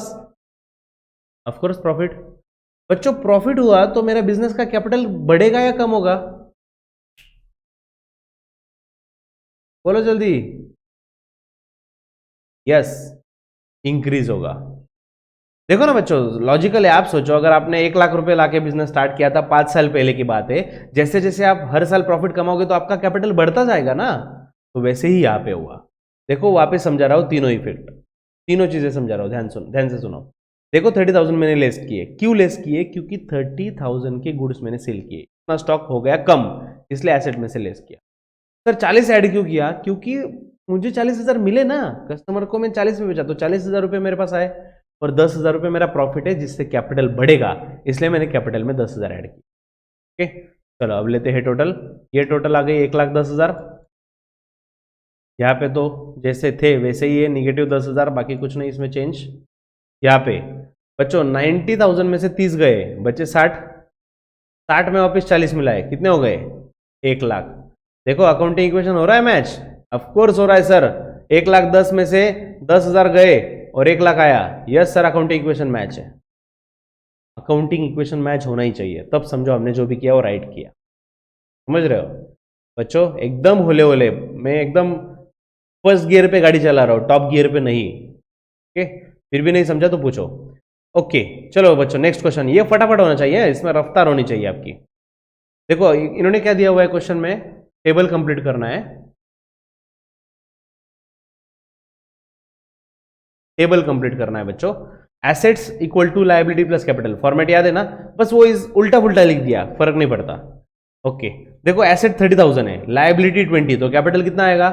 Of course profit. बच्चों प्रॉफिट हुआ तो मेरा बिजनेस का कैपिटल बढ़ेगा या कम होगा? बोलो जल्दी। यस, इंक्रीज होगा। देखो ना बच्चों, लॉजिकल है। आप सोचो, अगर आपने 1 लाख रुपए लाके बिजनेस स्टार्ट किया था 5 साल पहले की बात है, जैसे जैसे आप हर साल प्रॉफिट कमाओगे तो आपका कैपिटल बढ़ता जाएगा ना। तो वैसे ही यहाँ पे हुआ। देखो वापस समझा रहा हूँ, तीनों इफेक्ट, तीनों चीजें समझा रहा हूँ, ध्यान से सुनो। देखो 30,000 मैंने लेस किए, क्यों लेस किए? क्योंकि 30,000 के गुड्स मैंने सेल किए, इतना स्टॉक हो गया कम, इसलिए एसेट में से लेस किया। सर 40 ऐड क्यों किया? क्योंकि मुझे 40,000 मिले ना, कस्टमर को मैं 40 में बेचा तो 40,000 रुपये मेरे पास आए, और 10,000 रुपये मेरा प्रॉफिट है, जिससे कैपिटल बढ़ेगा, इसलिए मैंने कैपिटल में 10,000 ऐड किया। ओके चलो अब लेते हैं टोटल। ये टोटल आ गई 1,10,000। यहाँ पे तो जैसे थे वैसे ही है, -10,000, बाकी कुछ नहीं इसमें चेंज। यहाँ पे बच्चों 90,000 में से 30 गए, बच्चे 60, 60 में वापस 40 मिलाए, कितने हो गए? 1 लाख। देखो अकाउंटिंग इक्वेशन हो रहा है मैच? ऑफकोर्स हो रहा है सर। 1,10,000 में से 10,000 गए और 1 लाख आया। Yes sir, accounting equation match है। अकाउंटिंग इक्वेशन मैच होना ही चाहिए, तब समझो हमने जो भी किया वो राइट किया। समझ रहे हो बच्चों? एकदम होले होले, मैं एकदम फर्स्ट गियर पे गाड़ी चला रहा हूँ, टॉप गियर पे नहीं। ओके, फिर भी नहीं समझा तो पूछो। ओके, चलो बच्चों नेक्स्ट क्वेश्चन, ये फटाफट होना चाहिए, इसमें रफ्तार होनी चाहिए आपकी। देखो इन्होंने क्या दिया हुआ है क्वेश्चन में, टेबल कंप्लीट करना है। टेबल कंप्लीट करना है बच्चों। Assets equal to liability plus capital, format याद है ना? बस वो इस उल्टा पुल्टा लिख दिया, फर्क नहीं पड़ता। ओके, देखो एसेट 30,000 है, लायबिलिटी 20, तो कैपिटल कितना आएगा?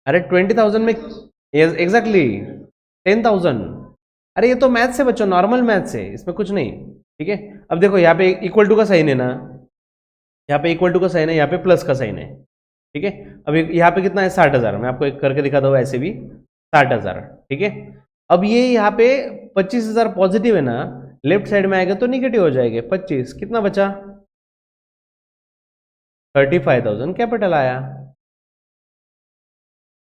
अरे 20,000 में एग्जैक्टली 10,000। अरे ये तो मैथ्स है बच्चों, नॉर्मल मैथ्स है, इसमें कुछ नहीं। ठीक है, अब देखो यहाँ पे इक्वल टू का साइन है ना, यहाँ पे इक्वल टू का साइन है, यहाँ पे प्लस का साइन है। ठीक है, अब यहाँ पे कितना है? 60,000। मैं आपको एक करके दिखाता हूँ ऐसे भी, 60,000। ठीक है, अब ये यहाँ पे 25,000 पॉजिटिव है ना, लेफ्ट साइड में आएगा तो निगेटिव हो जाएगा। 25 कितना बचा? 35,000 कैपिटल आया।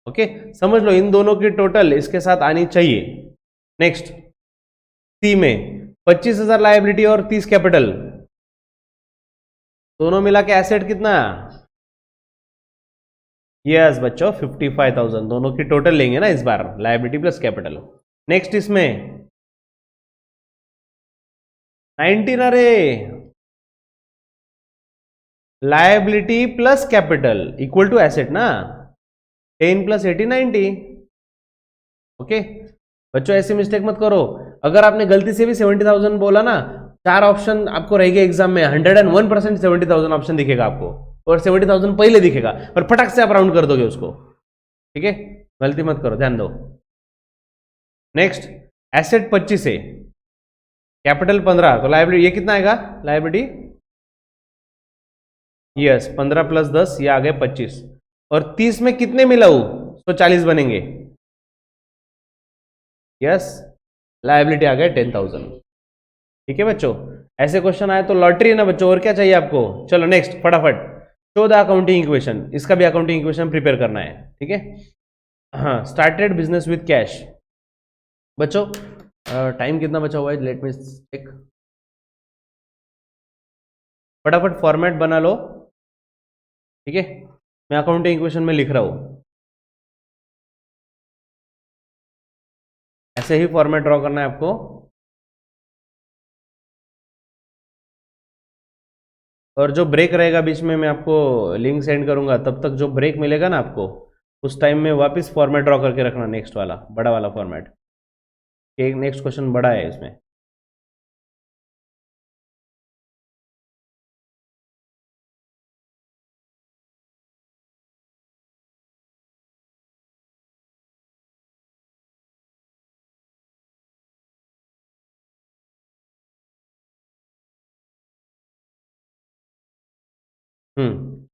ओके, समझ लो इन दोनों की टोटल इसके साथ आनी चाहिए। नेक्स्ट, सी में 25,000 लायबिलिटी और 30 कैपिटल, दोनों मिला के एसेट कितना? यस बच्चों 55,000, दोनों की टोटल लेंगे ना इस बार, लायबिलिटी प्लस कैपिटल। नेक्स्ट इसमें 19, अरे liability plus capital equal to asset ना, 10 प्लस 80 90। ओके बच्चों, ऐसे मिस्टेक मत करो। अगर आपने गलती से भी 70,000 बोला ना, चार ऑप्शन आपको रहेंगे एग्जाम में, 101% 70,000 ऑप्शन दिखेगा आपको, और 70,000 पहले दिखेगा, पर फटक से आप राउंड कर दोगे उसको। ठीक है, गलती मत करो, ध्यान दो। नेक्स्ट, एसेट 25 है, कैपिटल 15, तो लायबिलिटी ये कितना आएगा? लायबिलिटी यस 15 प्लस 10, ये आ गए 25, और 30 में कितने मिलाऊ तो 40 बनेंगे। यस, लायबिलिटी आ गए 10,000। ठीक है बच्चों, ऐसे क्वेश्चन आए तो लॉटरी है ना बच्चों, और क्या चाहिए आपको? चलो नेक्स्ट फटाफट, शो द अकाउंटिंग इक्वेशन, इसका भी अकाउंटिंग इक्वेशन प्रिपेयर करना है। ठीक है, हाँ, स्टार्टेड बिजनेस विद कैश। बच्चों टाइम कितना बचा हुआ है, लेट मी चेक। फटाफट फॉर्मेट बना लो। ठीक है, मैं अकाउंटिंग इक्वेशन में लिख रहा हूं, ऐसे ही फॉर्मेट ड्रॉ करना है आपको। और जो ब्रेक रहेगा बीच में, मैं आपको लिंक सेंड करूंगा, तब तक जो ब्रेक मिलेगा ना आपको, उस टाइम में वापस फॉर्मेट ड्रॉ करके रखना, नेक्स्ट वाला बड़ा वाला फॉर्मेट। एक नेक्स्ट क्वेश्चन बड़ा है इसमें।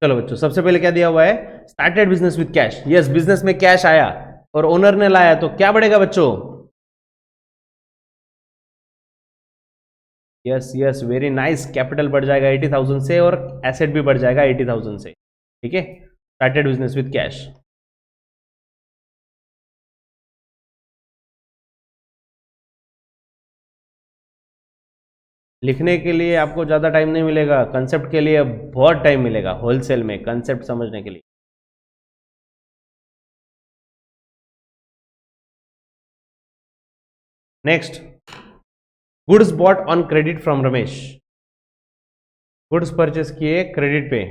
चलो बच्चों, सबसे पहले क्या दिया हुआ है? Started business with cash. Yes, business में कैश आया और ओनर ने लाया, तो क्या बढ़ेगा बच्चों? Yes yes, very nice, capital बढ़ जाएगा 80,000 से, और एसेट भी बढ़ जाएगा 80,000 से। ठीक है, स्टार्टेड बिजनेस विद कैश। लिखने के लिए आपको ज़्यादा टाइम नहीं मिलेगा, कंसेप्ट के लिए बहुत टाइम मिलेगा, होलसेल में कंसेप्ट समझने के लिए। Next, goods bought on credit from Ramesh. Goods purchase किए क्रेडिट पे,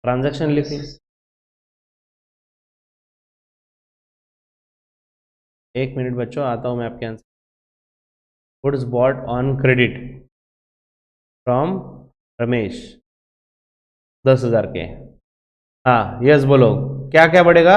ट्रांजैक्शन लिखी। एक मिनट बच्चों, आता हूं मैं आपके answer. Goods bought on credit from Ramesh, 10,000 के। हाँ यस, बोलो क्या क्या बढ़ेगा?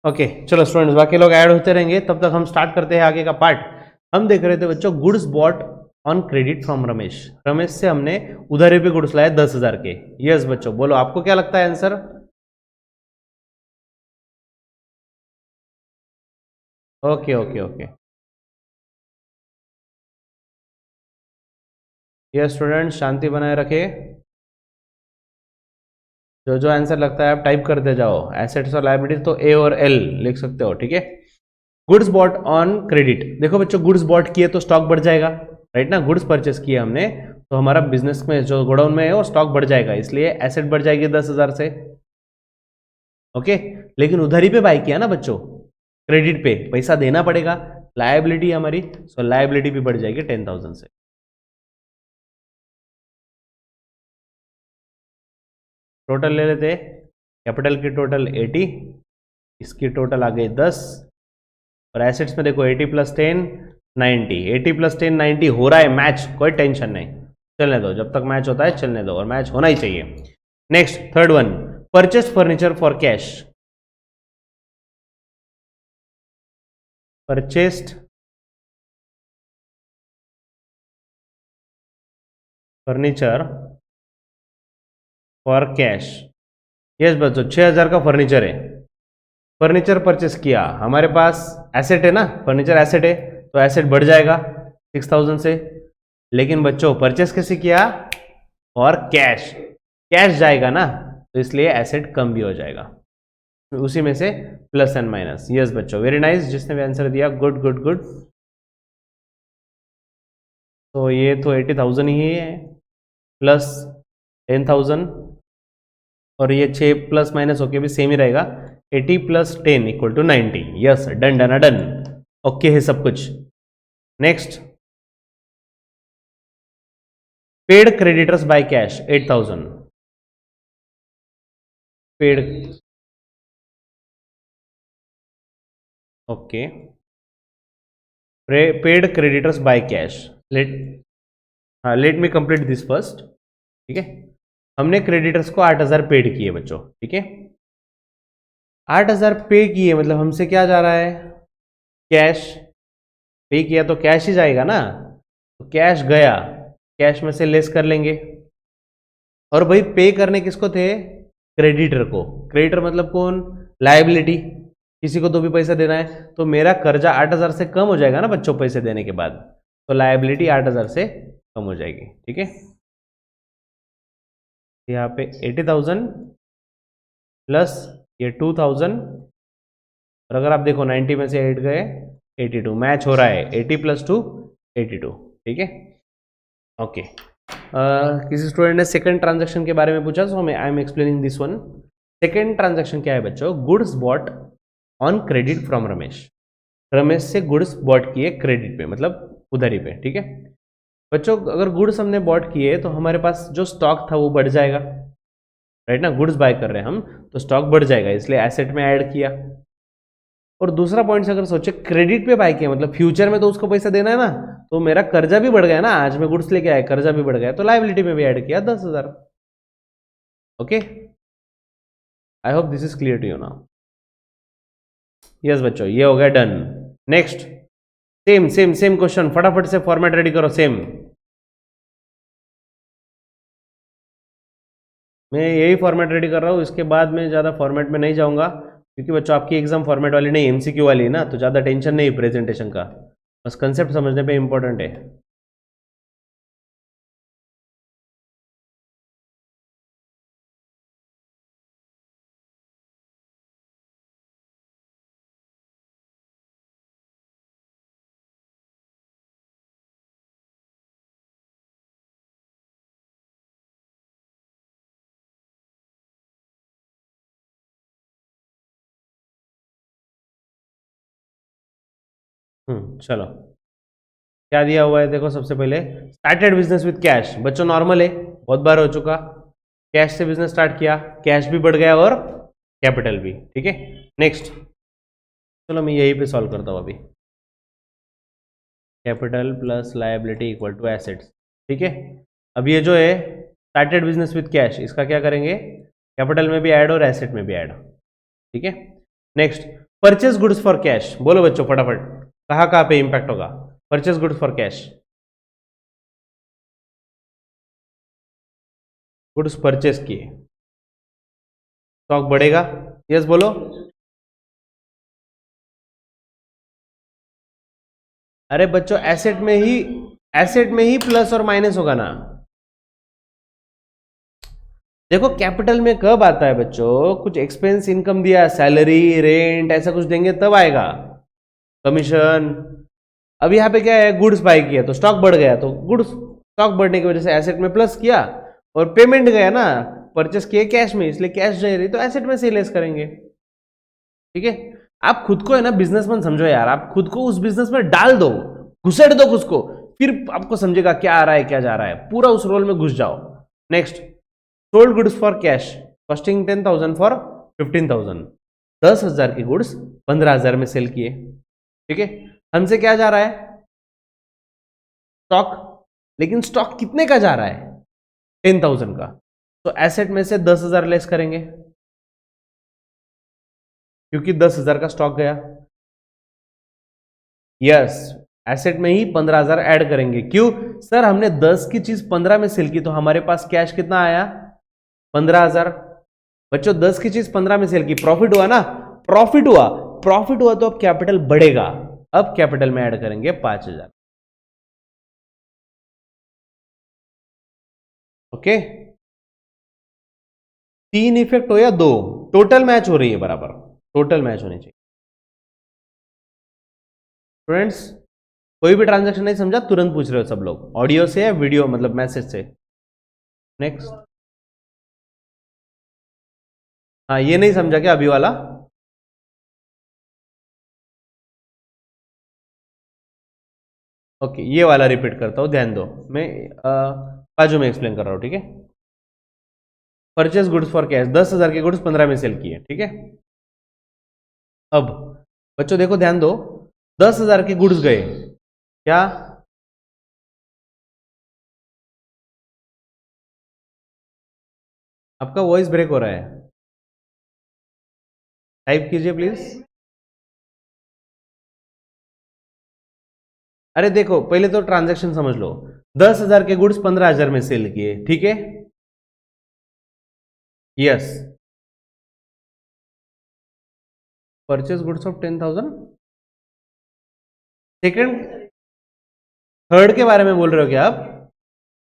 ओके चलो स्टूडेंट्स, बाकी लोग ऐड होते रहेंगे, तब तक हम स्टार्ट करते हैं आगे का पार्ट। हम देख रहे थे बच्चों goods bought on credit from Ramesh. Ramesh से हमने उधारी पे गुड्स लाए 10,000 के। यस बच्चों, बोलो आपको क्या लगता है answer? Okay okay okay, yes student, शांति बनाए रखे। जो जो आंसर लगता है आप टाइप करते जाओ। एसेट्स और लायबिलिटीज तो ए और एल लिख सकते हो, ठीक है। गुड्स बॉट ऑन क्रेडिट, देखो बच्चों गुड्स बॉट किए तो स्टॉक बढ़ जाएगा, राइट ना। गुड्स परचेस किए हमने तो हमारा बिजनेस में जो गोडाउन में है वो स्टॉक बढ़ जाएगा, इसलिए एसेट बढ़ जाएगी 10,000 से। ओके, लेकिन उधारी पे बाय किया ना बच्चों, क्रेडिट पे पैसा देना पड़ेगा, लायबिलिटी हमारी, सो लायबिलिटी भी बढ़ जाएगी 10,000 से। टोटल ले लेते, कैपिटल की टोटल 80, इसकी टोटल आ गई 10, और एसेट्स में देखो 80 प्लस 10 90, 80 प्लस 10 90 हो रहा है मैच, कोई टेंशन नहीं, चलने दो, जब तक मैच होता है चलने दो, और मैच होना ही चाहिए। Next third one, purchase furniture for cash. Purchased furniture for cash. Yes बच्चों, 6,000 का फर्नीचर है, फर्नीचर परचेस किया, हमारे पास एसेट है ना, फर्नीचर एसेट है, तो एसेट बढ़ जाएगा 6,000 से। लेकिन बच्चों परचेस कैसे किया? और कैश, कैश जाएगा ना, तो इसलिए एसेट कम भी हो जाएगा, उसी में से प्लस एंड माइनस। यस बच्चों, वेरी नाइस, जिसने भी आंसर दिया गुड गुड गुड। तो ये तो 80,000 ही है, प्लस 10,000, और ये 6 प्लस माइनस होके भी सेम ही रहेगा, 80 plus 10 equal to 90। Yes, done done done, okay है सब कुछ। Next, paid creditors by cash 8,000, paid, okay, paid creditors by cash, let, हाँ let me complete this first, ठीक है। हमने क्रेडिटर्स को 8,000 पेड किए बच्चों, ठीक है। 8,000 पे किए मतलब हमसे क्या जा रहा है? कैश, पे किया तो कैश ही जाएगा ना, तो कैश गया, कैश में से लेस कर लेंगे। और भाई पे करने किसको थे? क्रेडिटर को। क्रेडिटर मतलब कौन? लायबिलिटी, किसी को तो भी पैसा देना है, तो मेरा कर्जा 8,000 से कम हो जाएगा ना बच्चों पैसे देने के बाद, तो लायबिलिटी 8,000 से कम हो जाएगी, ठीक है। यहाँ पे 80,000 प्लस ये 2,000, और अगर आप देखो 90 में से 8 गए 82, मैच हो रहा है, 80 प्लस 2 82, ठीक है। ओके, किसी स्टूडेंट ने सेकंड ट्रांजैक्शन के बारे में पूछा, सो मैं I am explaining this one. Second transaction क्या है बच्चों? Goods bought on credit from Ramesh. Ramesh से गुड्स बॉट किए क्रेडिट पे, मतलब उधारी पे, ठीक है बच्चों। अगर गुड्स हमने बॉट किए तो हमारे पास जो स्टॉक था वो बढ़ जाएगा, राइट ना, गुड्स बाय कर रहे हैं हम तो स्टॉक बढ़ जाएगा, इसलिए एसेट में ऐड किया। और दूसरा पॉइंट से अगर सोचे क्रेडिट पे बाय किया, मतलब फ्यूचर में तो उसको पैसा देना है ना, तो मेरा कर्जा भी बढ़ गया ना, आज मैं गुड्स लेके आया, कर्जा भी बढ़ गया, तो लायबिलिटी में भी ऐड किया 10,000। Okay, I hope this is clear to you now. Yes बच्चों, ये हो गया done. Next, same same same question, फटाफट से फॉर्मेट रेडी करो सेम। मैं यही फॉर्मेट रेडी कर रहा हूँ, इसके बाद मैं ज़्यादा फॉर्मेट में नहीं जाऊँगा, क्योंकि बच्चों आपकी एग्जाम फॉर्मेट वाली नहीं, एमसीक्यू वाली है ना, तो ज़्यादा टेंशन नहीं प्रेजेंटेशन का, बस कंसेप्ट समझने पे इंपॉर्टेंट है। चलो, क्या दिया हुआ है देखो। सबसे पहले स्टार्टेड बिजनेस विद कैश, बच्चों नॉर्मल है, बहुत बार हो चुका, कैश से बिजनेस स्टार्ट किया, कैश भी बढ़ गया और कैपिटल भी, ठीक है। नेक्स्ट, चलो मैं यहीं पे सॉल्व करता हूँ अभी। Capital plus liability equal to assets, ठीक है। अब ये जो है स्टार्टेड बिजनेस विद कैश, इसका क्या करेंगे? कैपिटल में भी ऐड और एसेट में भी ऐड, ठीक है। Next, purchase goods for cash, बोलो बच्चों फटाफट, कहाँ कहाँ पे इंपैक्ट होगा? Purchase goods for cash, goods purchase किए, स्टॉक बढ़ेगा? यस बोलो। अरे बच्चों एसेट में ही प्लस और माइनस होगा ना। देखो कैपिटल में कब आता है बच्चों? कुछ एक्सपेंस इनकम दिया, सैलरी रेंट ऐसा कुछ देंगे तब आएगा, कमीशन। अब यहाँ पे क्या है, गुड्स बाय किया तो स्टॉक बढ़ गया, तो गुड्स स्टॉक बढ़ने की वजह से एसेट में प्लस किया, और पेमेंट गया ना, परचेस किए कैश में, इसलिए कैश जा रही तो एसेट में से लेस करेंगे। ठीक है, आप खुद को है ना बिजनेसमैन समझो यार, आप खुद को उस बिजनेस में डाल दो, घुसेड़ दो खुद को, फिर आपको समझेगा क्या आ रहा है क्या जा रहा है, पूरा उस रोल में घुस जाओ। Next, sold goods for cash, costing 10,000 for 15,000, 10,000 के गुड्स 15,000 में सेल किए। ठीक है, हमसे क्या जा रहा है? स्टॉक, लेकिन स्टॉक कितने का जा रहा है? 10,000 का, तो एसेट में से 10,000 लेस करेंगे, क्योंकि 10,000 का स्टॉक गया। यस, एसेट में ही 15,000 ऐड करेंगे। क्यों सर? हमने 10 की चीज 15 में सेल की, तो हमारे पास कैश कितना आया? 15,000। बच्चों 10 की चीज 15 में सेल की, प्रॉफिट हुआ ना? प्रॉफिट हुआ, प्रॉफिट हुआ तो अब कैपिटल बढ़ेगा, अब कैपिटल में ऐड करेंगे 5,000। ओके, तीन इफेक्ट हो या दो? टोटल मैच हो रही है बराबर, टोटल मैच होनी चाहिए। स्टूडेंट्स कोई भी ट्रांजैक्शन नहीं समझा तुरंत पूछ रहे हो सब लोग, ऑडियो से या वीडियो मतलब मैसेज से? नेक्स्ट, हाँ ये नहीं समझा क्या अभी वाला? ओके, ये वाला रिपीट करता हूं, ध्यान दो, मैं बाजू में एक्सप्लेन कर रहा हूं। ठीक है, परचेस गुड्स फॉर कैश, 10,000 के गुड्स 15 में सेल किए। ठीक है, अब बच्चों देखो ध्यान दो, 10,000 के गुड्स गए, क्या? आपका वॉइस ब्रेक हो रहा है, टाइप कीजिए प्लीज। अरे देखो पहले तो ट्रांजैक्शन समझ लो, 10,000 के गुड्स 15,000 में सेल किए। ठीक है, yes, purchase goods of 10,000। Second, third के बारे में बोल रहे हो क्या आप?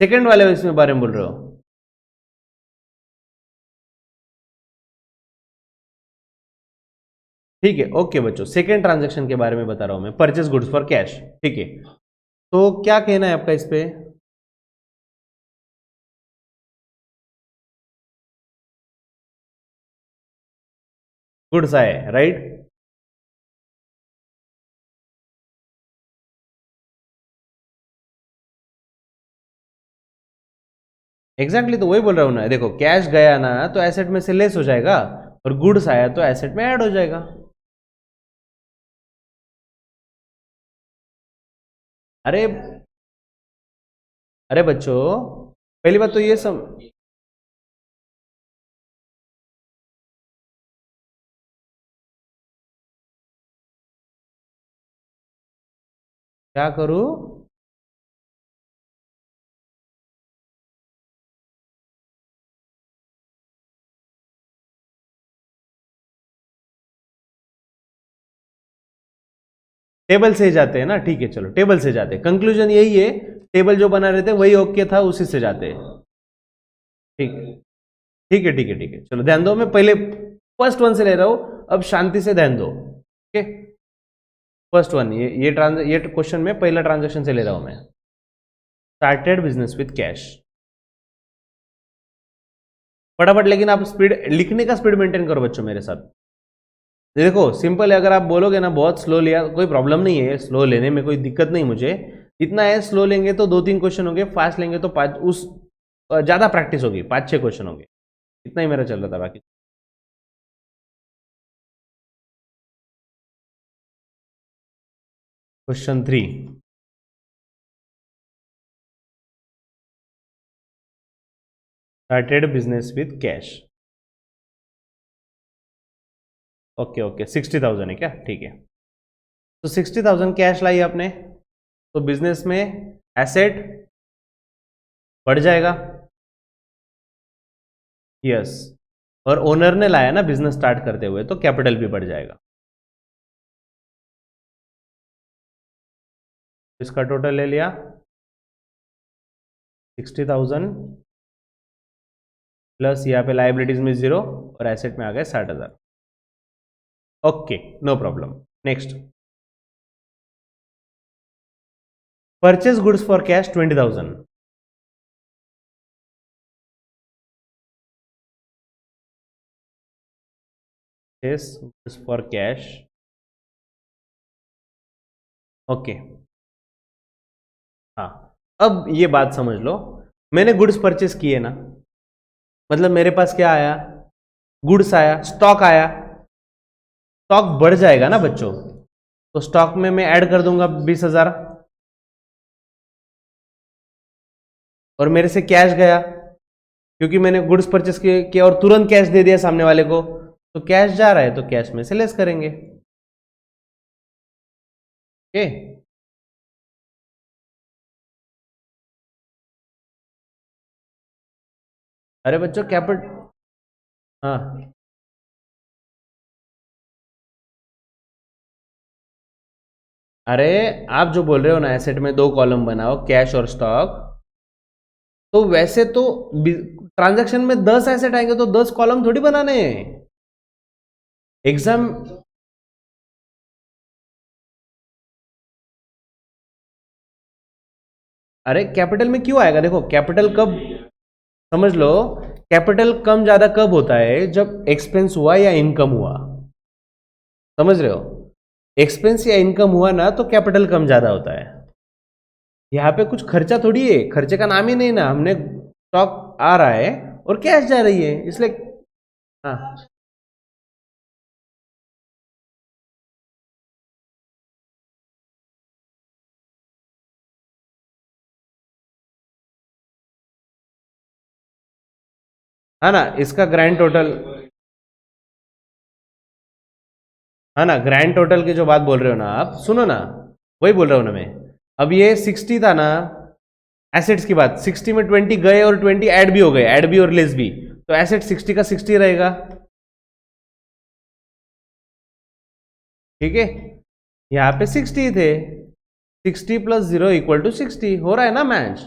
सेकंड वाले इसमें बारे में बोल रहे हो? ठीक है, ओके बच्चों, सेकंड ट्रांजैक्शन के बारे में बता रहा हूं मैं, परचेस गुड्स फॉर कैश। ठीक है, तो क्या कहना है आपका इस पे? गुड्स आए, राइट? एग्जैक्टली, तो वही बोल रहा हूं ना, देखो कैश गया ना तो एसेट में से लेस हो जाएगा, और गुड्स आया तो एसेट में ऐड हो जाएगा। अरे, अरे बच्चों पहली बात तो ये सम क्या करूं? टेबल से ही जाते हैं ना, ठीक है चलो टेबल से जाते हैं, कंक्लूजन यही है, टेबल जो बना रहे थे वही ओके था, उसी से जाते हैं। ठीक है, ठीक है, ठीक है, ठीक है, चलो ध्यान दो, मैं पहले फर्स्ट वन से ले रहा हूं, अब शांति से ध्यान दो। ओके, फर्स्ट वन, ये क्वेश्चन में पहला ट्रांजेक्शन से ले रहा हूं मैं, स्टार्टेड बिजनेस विथ कैश। फटाफट, लेकिन आप स्पीड, लिखने का स्पीड मेंटेन करो बच्चों मेरे साथ। देखो सिंपल है, अगर आप बोलोगे ना बहुत स्लो लिया, कोई प्रॉब्लम नहीं है, स्लो लेने में कोई दिक्कत नहीं मुझे, इतना है, स्लो लेंगे तो 2-3 क्वेश्चन होंगे, फास्ट लेंगे तो पांच, उस ज्यादा प्रैक्टिस होगी, 5-6 क्वेश्चन होंगे, इतना ही मेरा चल रहा था बाकी। Question 3, started business with cash. Okay okay 60,000 है क्या, ठीक है। तो 60,000 कैश लाई आपने, तो बिजनेस में एसेट बढ़ जाएगा, यस। और ओनर ने लाया ना बिजनेस स्टार्ट करते हुए, तो कैपिटल भी बढ़ जाएगा। इसका टोटल ले लिया 60,000 प्लस यहाँ पे लाइबिलिटीज में 0 और एसेट में आ गए 60,000। Okay, no problem. Next, purchase goods for cash 20,000। Goods for cash, okay. हाँ, अब ये बात समझ लो, मैंने गुड्स परचेस किए ना, मतलब मेरे पास क्या आया, गुड्स आया, स्टॉक आया। स्टॉक बढ़ जाएगा ना बच्चों, तो स्टॉक में मैं ऐड कर दूंगा 20,000, और मेरे से कैश गया क्योंकि मैंने गुड्स परचेस किया और तुरंत कैश दे दिया सामने वाले को, तो कैश जा रहा है तो कैश में से लेस करेंगे। ओके, अरे बच्चों कैपिटल, हाँ, अरे आप जो बोल रहे हो ना एसेट में 2 कॉलम बनाओ, कैश और स्टॉक, तो वैसे तो ट्रांजैक्शन में 10 एसेट आएंगे तो 10 कॉलम थोड़ी बनाने हैं। एग्जाम, अरे कैपिटल में क्यों आएगा, देखो कैपिटल कब, समझ लो, कैपिटल कम ज्यादा कब होता है, जब एक्सपेंस हुआ या इनकम हुआ, समझ रहे हो। एक्सपेंस या इनकम हुआ ना तो कैपिटल कम ज्यादा होता है। यहाँ पे कुछ खर्चा थोड़ी है, खर्चे का नाम ही नहीं ना, हमने स्टॉक आ रहा है और कैश जा रही है, इसलिए हाँ। है ना, इसका ग्रैंड टोटल, है ना, ग्रैंड टोटल की जो बात बोल रहे हो ना आप, सुनो ना, वही बोल रहा हूं ना मैं। अब ये 60 था ना एसेट्स की बात, 60 में 20 गए और 20 ऐड भी हो गए, ऐड भी और लेस भी, तो एसेट 60 का 60 रहेगा, ठीक है। यहां पे 60 थे, 60 प्लस 0 इक्वल टू 60, हो रहा है ना मैच।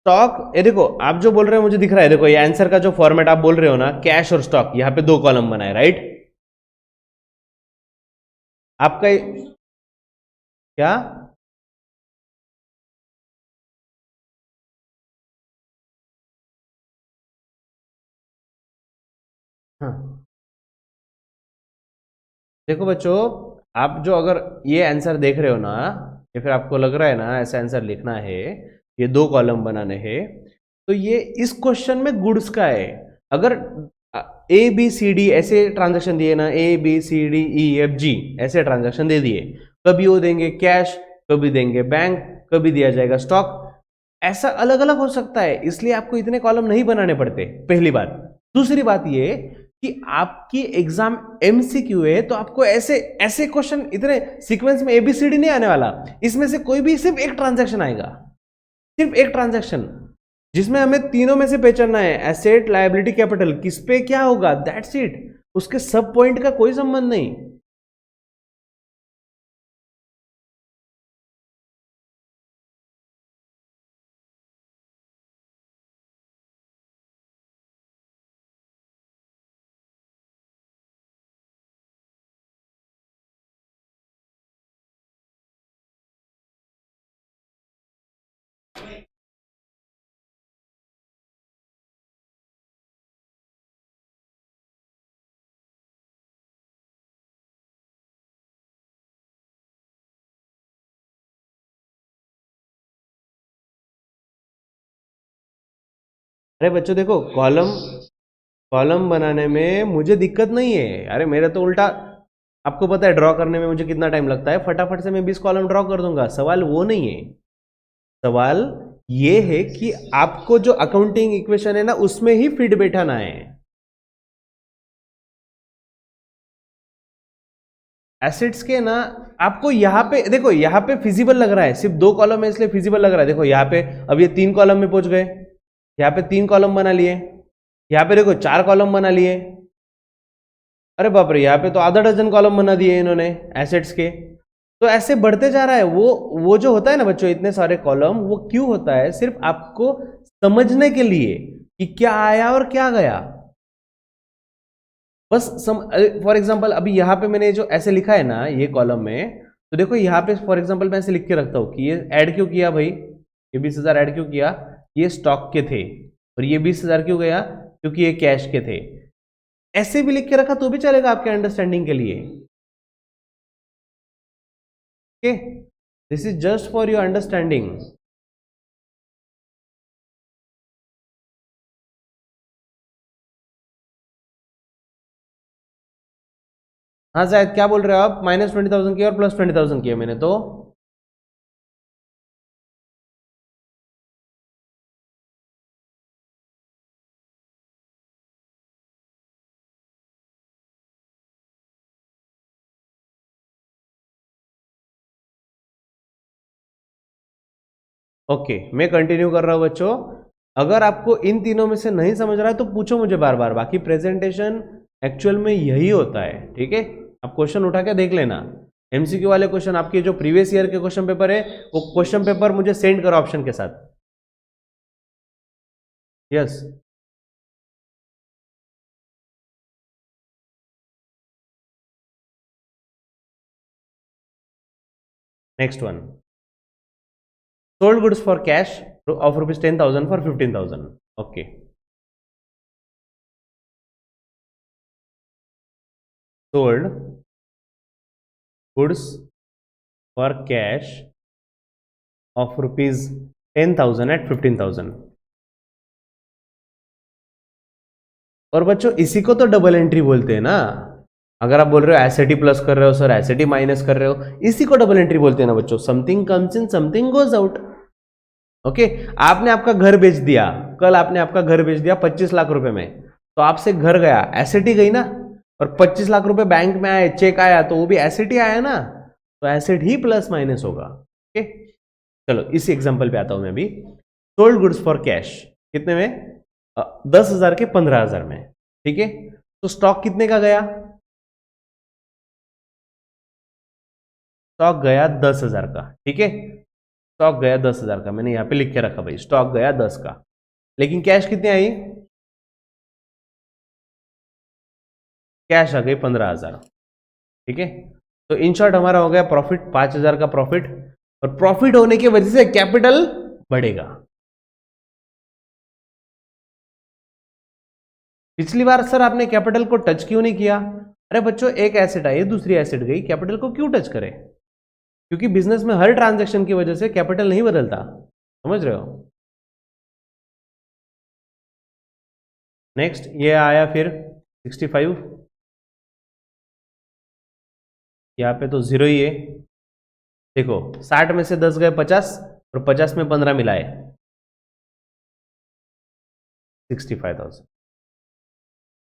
स्टॉक, ये देखो आप जो बोल रहे हो मुझे दिख रहा है, देखो ये आंसर का जो फॉर्मेट आप बोल रहे हो ना, कैश और स्टॉक, यहां पे 2 कॉलम बनाए, राइट। आपका क्या, हाँ देखो बच्चों, आप जो अगर ये आंसर देख रहे हो ना, या फिर आपको लग रहा है ना ऐसा आंसर लिखना है, ये 2 कॉलम बनाने हैं, तो ये इस क्वेश्चन में गुड्स का है। अगर ए बी सी डी ऐसे ट्रांजैक्शन दिए ना, A B C D E F G ऐसे ट्रांजैक्शन दे दिए, कभी वो देंगे कैश, कभी देंगे बैंक, कभी दिया जाएगा स्टॉक, ऐसा अलग अलग हो सकता है, इसलिए आपको इतने कॉलम नहीं बनाने पड़ते, पहली बात। दूसरी बात ये कि आपकी एग्जाम एमसीक्यू है, तो आपको ऐसे ऐसे क्वेश्चन इतने सीक्वेंस में एबीसीडी नहीं आने वाला, इसमें से कोई भी सिर्फ एक ट्रांजैक्शन आएगा, सिर्फ एक ट्रांजैक्शन, जिसमें हमें तीनों में से पहचानना है, एसेट लायबिलिटी कैपिटल, किस पे क्या होगा, दैट्स इट, उसके सब पॉइंट का कोई संबंध नहीं। अरे बच्चों देखो, कॉलम कॉलम बनाने में मुझे दिक्कत नहीं है, अरे मेरा तो उल्टा, आपको पता है ड्रॉ करने में मुझे कितना टाइम लगता है, फटाफट से मैं 20 कॉलम ड्रॉ कर दूंगा, सवाल वो नहीं है। सवाल ये है कि आपको जो अकाउंटिंग इक्वेशन है ना उसमें ही फिट बैठाना है। एसेट्स के ना आपको यहाँ पे देखो, यहाँ पे फिजिबल लग रहा है, सिर्फ 2 कॉलम है इसलिए फिजिबल लग रहा है। देखो यहाँ पे अब ये 3 कॉलम में पहुंच गए, यहाँ पे 3 कॉलम बना लिए, यहाँ पे देखो 4 कॉलम बना लिए, अरे बाप रे यहाँ पे तो आधा डजन कॉलम बना दिए इन्होंने एसेट्स के। तो ऐसे बढ़ते जा रहा है। वो जो होता है ना बच्चों, इतने सारे कॉलम, वो क्यों होता है? सिर्फ आपको समझने के लिए कि क्या आया और क्या गया। बस फॉर एग्जांपल अभी यहाँ पे मैंने जो ऐसे लिखा है ना ये कॉलम में, तो देखो यहाँ पे फॉर एग्जांपल मैं ऐसे लिख के रखता हूँ कि ये ऐड क्यों किया भाई, ये 20,000 ऐड क्यों किया, ये स्टॉक के थे, और ये 20,000 क्यों गया, क्योंकि ये कैश के थे। ऐसे भी लिख के रखा तो भी चलेगा आपके अंडरस्टैंडिंग के लिए। Okay, this is just for your understanding. हाँ शायद क्या बोल रहे हो आप? -20,000 की और +20,000 की है मैंने तो। ओके, मैं कंटिन्यू कर रहा हूं बच्चों। अगर आपको इन तीनों में से नहीं समझ रहा है तो पूछो मुझे बार बार, बाकी प्रेजेंटेशन एक्चुअल में यही होता है। ठीक है, आप क्वेश्चन उठा के देख लेना। एमसीक्यू वाले क्वेश्चन, आपके जो प्रीवियस ईयर के क्वेश्चन पेपर है, वो क्वेश्चन पेपर मुझे सेंड करो ऑप्शन के साथ। Yes, next one, sold goods for cash of rupees 10,000 for 15,000. Okay, sold goods for cash of rupees 10,000 at 15,000. और बच्चों इसी को तो डबल एंट्री बोलते हैं ना। अगर आप बोल रहे हो एसेटी प्लस कर रहे हो सर, एसेटी माइनस कर रहे हो, इसी को डबल एंट्री बोलते हैं ना बच्चों। Something comes in, something goes out. Okay, आपने आपका घर बेच दिया, कल आपने आपका घर बेच दिया 25 लाख रुपए में, तो आपसे घर गया, एसेट ही गई ना। और 25 लाख रुपए बैंक में आए, चेक आया, तो वो भी एसेट ही आया ना, तो एसेट ही प्लस माइनस होगा। ओके, चलो इसी एग्जांपल पे आता हूं मैं अभी। सोल्ड गुड्स फॉर कैश कितने में? 10,000 के 15,000 में। ठीक है, तो स्टॉक कितने का गया? स्टॉक गया 10,000 का। ठीक है, स्टॉक गया 10,000 का, मैंने यहां पे लिख के रखा भाई, स्टॉक गया 10 का। लेकिन कैश कितनी आई? कैश आ गई 15,000। ठीक है, तो इन शॉर्ट हमारा हो गया प्रॉफिट 5,000 का प्रॉफिट, और प्रॉफिट होने की वजह से कैपिटल बढ़ेगा। पिछली बार सर आपने कैपिटल को टच क्यों नहीं किया? अरे बच्चों, एक एसेट आई, दूसरी एसेट गई, कैपिटल को क्यों टच करें? क्योंकि बिजनेस में हर ट्रांजैक्शन की वजह से कैपिटल नहीं बदलता, समझ रहे हो। नेक्स्ट ये आया फिर 65, यहाँ पे तो 0 ही है। देखो 60 में से 10 गए 50, और 50 में 15 मिलाए 65,000।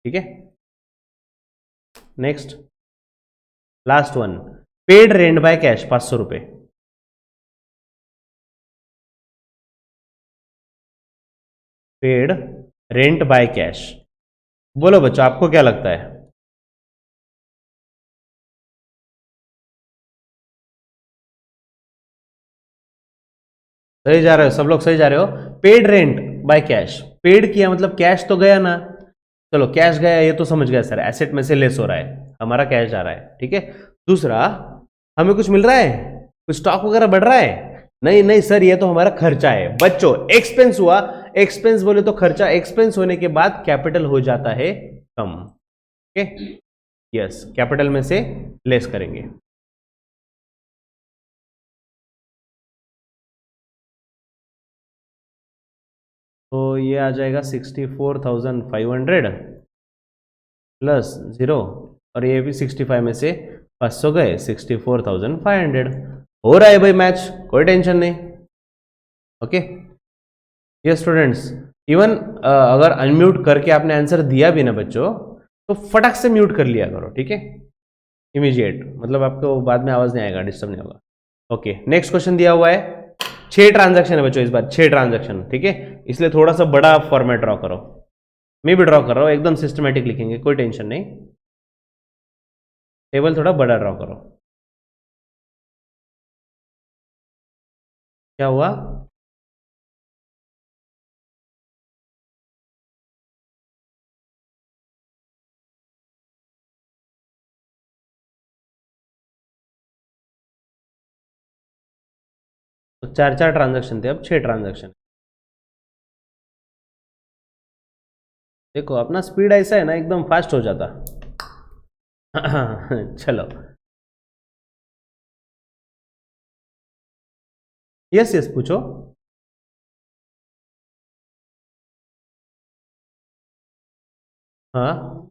ठीक है, next last one, paid rent by cash 500 रुपए। पेड रेंट बाय कैश, बोलो बच्चों आपको क्या लगता है? सही जा रहे हो सब लोग, सही जा रहे हो। Paid rent by cash, paid किया मतलब कैश तो गया ना। चलो कैश गया ये तो समझ गया सर, एसेट में से लेस हो रहा है, हमारा कैश जा रहा है। ठीक है, दूसरा हमें कुछ मिल रहा है, कुछ स्टॉक वगैरह बढ़ रहा है? नहीं नहीं सर, ये तो हमारा खर्चा है। बच्चों एक्सपेंस हुआ, एक्सपेंस बोले तो खर्चा, एक्सपेंस होने के बाद कैपिटल हो जाता है कम। ओके, यस, कैपिटल में से लेस करेंगे। तो ये आ जाएगा 64,500 प्लस 0, और ये भी 65 में से 500 गए, 64,500। हो रहा है भाई मैच, कोई टेंशन नहीं। ओके, ये स्टूडेंट्स इवन अगर अनम्यूट करके आपने आंसर दिया भी ना बच्चों, तो फटक से म्यूट कर लिया करो। ठीक है, इमीडिएट, मतलब आपको बाद में आवाज नहीं आएगा, डिस्टर्ब नहीं होगा। ओके, नेक्स्ट क्वेश्चन दिया हुआ है, 6 ट्रांजैक्शन है बच्चों इस बार, 6 ट्रांजैक्शन, ठीक है, इसलिए थोड़ा सा बड़ा फॉर्मेट ड्रॉ करो। मैं भी ड्रॉ कर रहा हूँ, एकदम सिस्टमेटिक लिखेंगे, कोई टेंशन नहीं, टेबल थोड़ा बड़ा ड्रॉ करो। क्या हुआ? तो 4 ट्रांजैक्शन थे, अब 6 ट्रांजैक्शन। देखो अपना स्पीड ऐसा है ना, एकदम फास्ट हो जाता। चलो, यस यस पूछो। हाँ,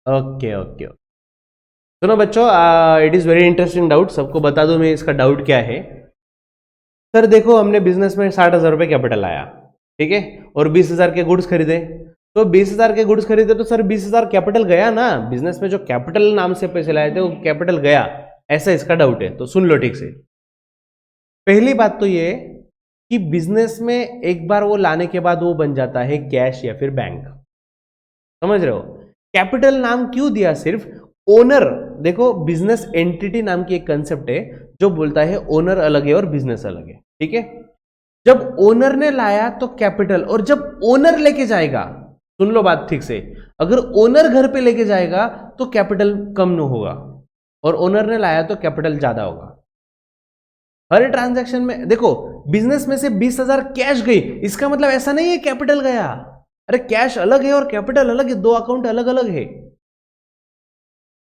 ओके ओके। सुनो बच्चों, it is very interesting doubt, सबको बता दूं मैं इसका डाउट क्या है। सर देखो, हमने बिजनेस में 60,000 रुपये कैपिटल आया, ठीक है, और 20,000 के गुड्स खरीदे। तो 20,000 के गुड्स खरीदे तो सर 20,000 कैपिटल गया ना, बिजनेस में जो कैपिटल नाम से पैसे लाए थे वो कैपिटल गया, ऐसा इसका डाउट है। तो सुन लो ठीक से। पहली बात तो ये कि बिजनेस में एक बार वो लाने के बाद वो बन जाता है कैश या फिर बैंक, समझ रहे हो? कैपिटल नाम क्यों दिया? सिर्फ ओनर, देखो बिजनेस एंटिटी नाम की एक कंसेप्ट है जो बोलता है ओनर अलग है और बिजनेस अलग है, ठीक है। जब ओनर ने लाया तो कैपिटल, और जब ओनर लेके जाएगा, सुन लो बात ठीक से, अगर ओनर घर पे लेके जाएगा तो कैपिटल कम न होगा, और ओनर ने लाया तो कैपिटल ज्यादा होगा। हर ट्रांजैक्शन में देखो, बिजनेस में से 20,000 कैश गई, इसका मतलब ऐसा नहीं है कैपिटल गया। अरे कैश अलग है और कैपिटल अलग है, दो अकाउंट अलग अलग है।